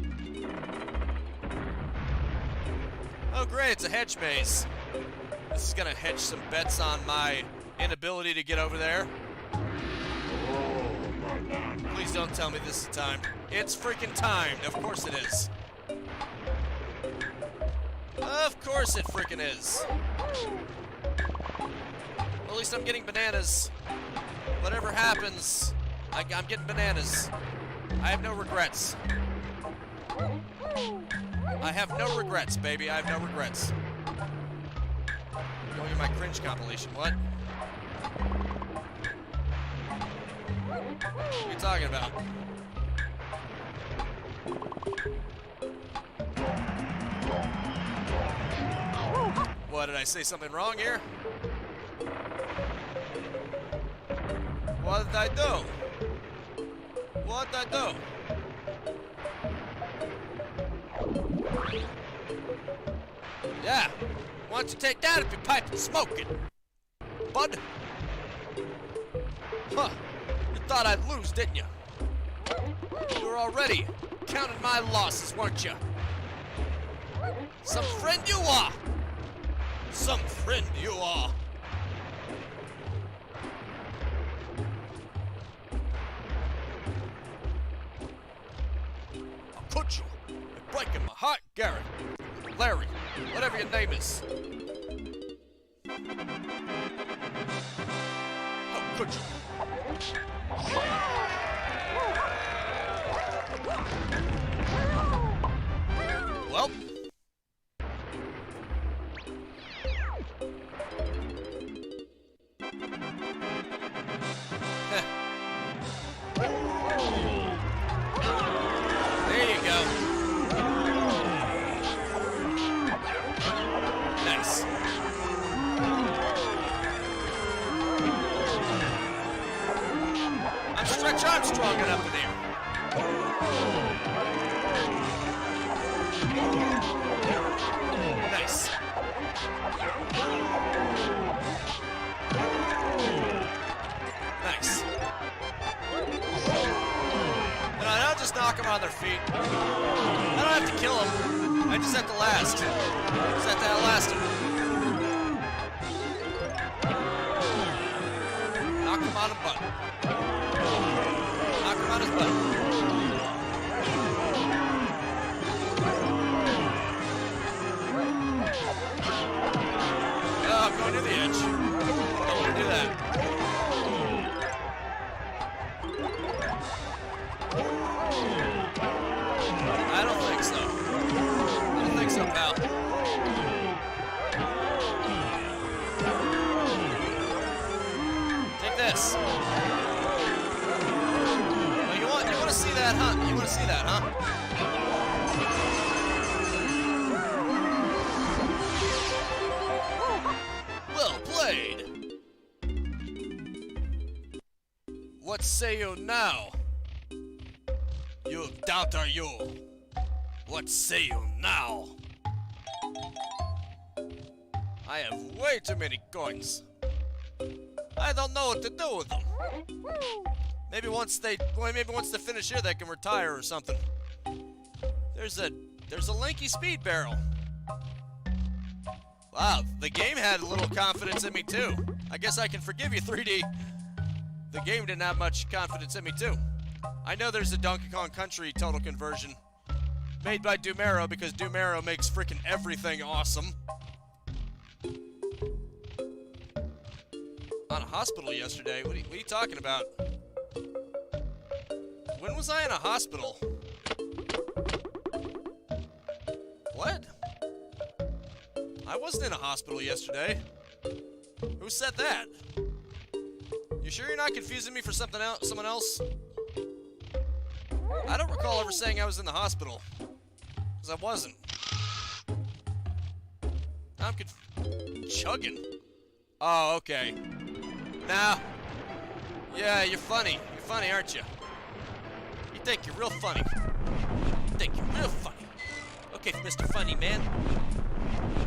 Oh, great, it's a hedge maze. This is gonna hedge some bets on my inability to get over there. Please don't tell me this is timed. It's freaking timed. Of course it is. Of course it freaking is. Well, at least I'm getting bananas. Whatever happens, I'm getting bananas. I have no regrets. I have no regrets, baby. I have no regrets. Going in my cringe compilation. What? What are you talking about? What, did I say something wrong here? What did I do? What did I do? Yeah. Why don't you take that if you're piping smoking? Bud? Huh. You thought I'd lose, didn't you? You were already counting my losses, weren't you? Some friend you are! Some friend you are! I'll cut you. You're breaking my heart, Gary. Larry, whatever your name is. How could you? Well. There you go. Nice. I'm Stretch Armstrong up in here. Nice. feet. I don't have to kill him. I just have to last. Just have to outlast him. Knock him on his butt. Knock him on his butt. Oh, I'm going to the edge. Don't want to do that. I don't think so. I don't think so, pal. Take this. Oh, you want to see that, huh? You want to see that, huh? Well played. What say you now? You doubter you. What say you now? I have way too many coins. I don't know what to do with them. Maybe once they finish here, they can retire or something. There's a lanky speed barrel. Wow, the game had a little confidence in me too. I guess I can forgive you, 3D. The game didn't have much confidence in me too. I know there's a Donkey Kong Country total conversion made by Dumero because Dumero makes freaking everything awesome. On a hospital yesterday? What are you talking about? When was I in a hospital? What? I wasn't in a hospital yesterday. Who said that? You sure you're not confusing me for something else? Someone else? I don't recall ever saying I was in the hospital. Because I wasn't. I'm chugging. Oh, okay. Nah. Yeah, you're funny. You're funny, aren't you? You think you're real funny. You think you're real funny. Okay, Mr. Funny Man.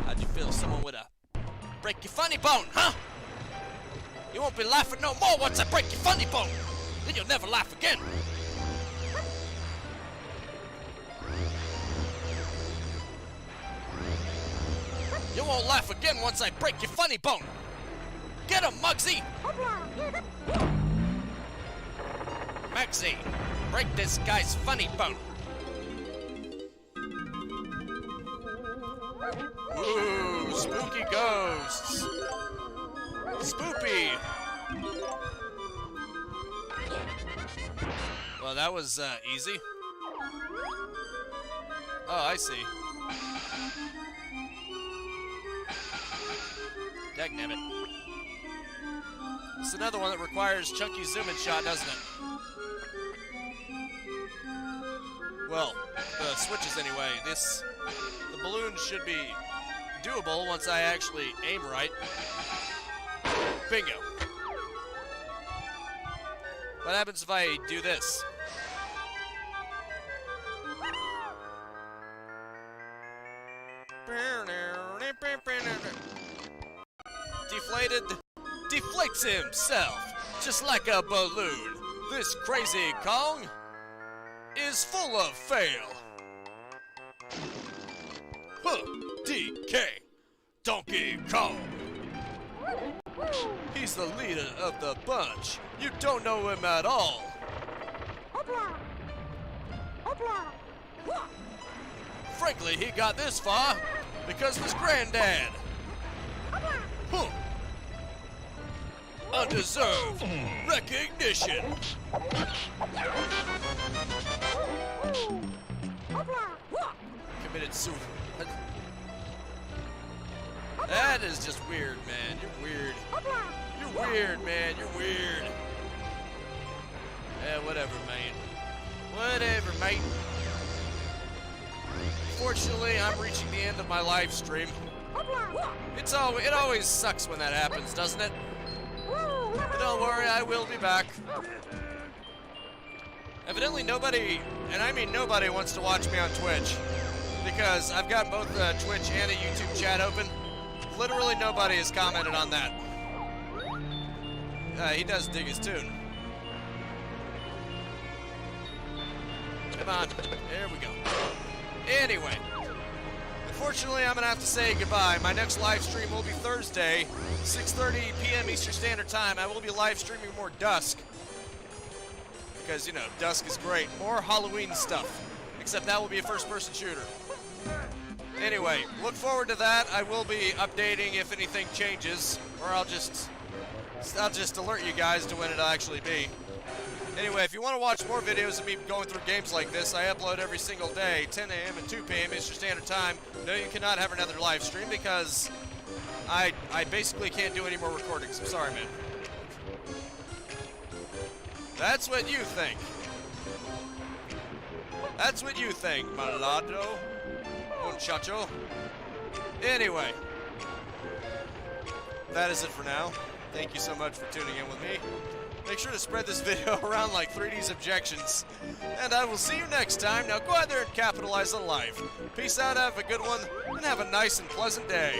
How'd you feel? Someone would break your funny bone, huh? You won't be laughing no more once I break your funny bone. Then you'll never laugh again. You won't laugh again once I break your funny bone. Get him, Muggsy! Muggsy, break this guy's funny bone. Ooh, spooky ghosts. Spoopy. Well, that was easy. Oh, I see. Dagnabbit. It's another one that requires chunky zoom-in shot, doesn't it? Well, the switches anyway. The balloon should be doable once I actually aim right. Bingo. What happens if I do this? Deflated. Deflates himself, just like a balloon. This crazy Kong is full of fail. Huh, DK, Donkey Kong. He's the leader of the bunch. You don't know him at all. Frankly, he got this far because of his granddad. Huh. Undeserved recognition. Committed suicide. That is just weird, man. You're weird. You're weird, man. You're weird. Yeah, whatever, man. Whatever, mate. Fortunately, I'm reaching the end of my live stream. It always sucks when that happens, doesn't it? But don't worry, I will be back. Evidently nobody, and I mean nobody, wants to watch me on Twitch. Because I've got both Twitch and a YouTube chat open. Literally nobody has commented on that. He does dig his tune. Come on. There we go. Anyway. Unfortunately, I'm going to have to say goodbye. My next live stream will be Thursday, 6:30 p.m. Eastern Standard Time. I will be live streaming more Dusk. Because, you know, Dusk is great. More Halloween stuff. Except that will be a first-person shooter. Anyway, look forward to that. I will be updating if anything changes. Or I'll just alert you guys to when it'll actually be. Anyway, if you want to watch more videos of me going through games like this, I upload every single day, 10 a.m. and 2 p.m. Eastern Standard Time. No, you cannot have another live stream because I basically can't do any more recordings. I'm sorry, man. That's what you think. That's what you think, malado, muchacho. Anyway, that is it for now. Thank you so much for tuning in with me. Make sure to spread this video around like 3D's objections. And I will see you next time. Now go out there and capitalize on life. Peace out, have a good one, and have a nice and pleasant day.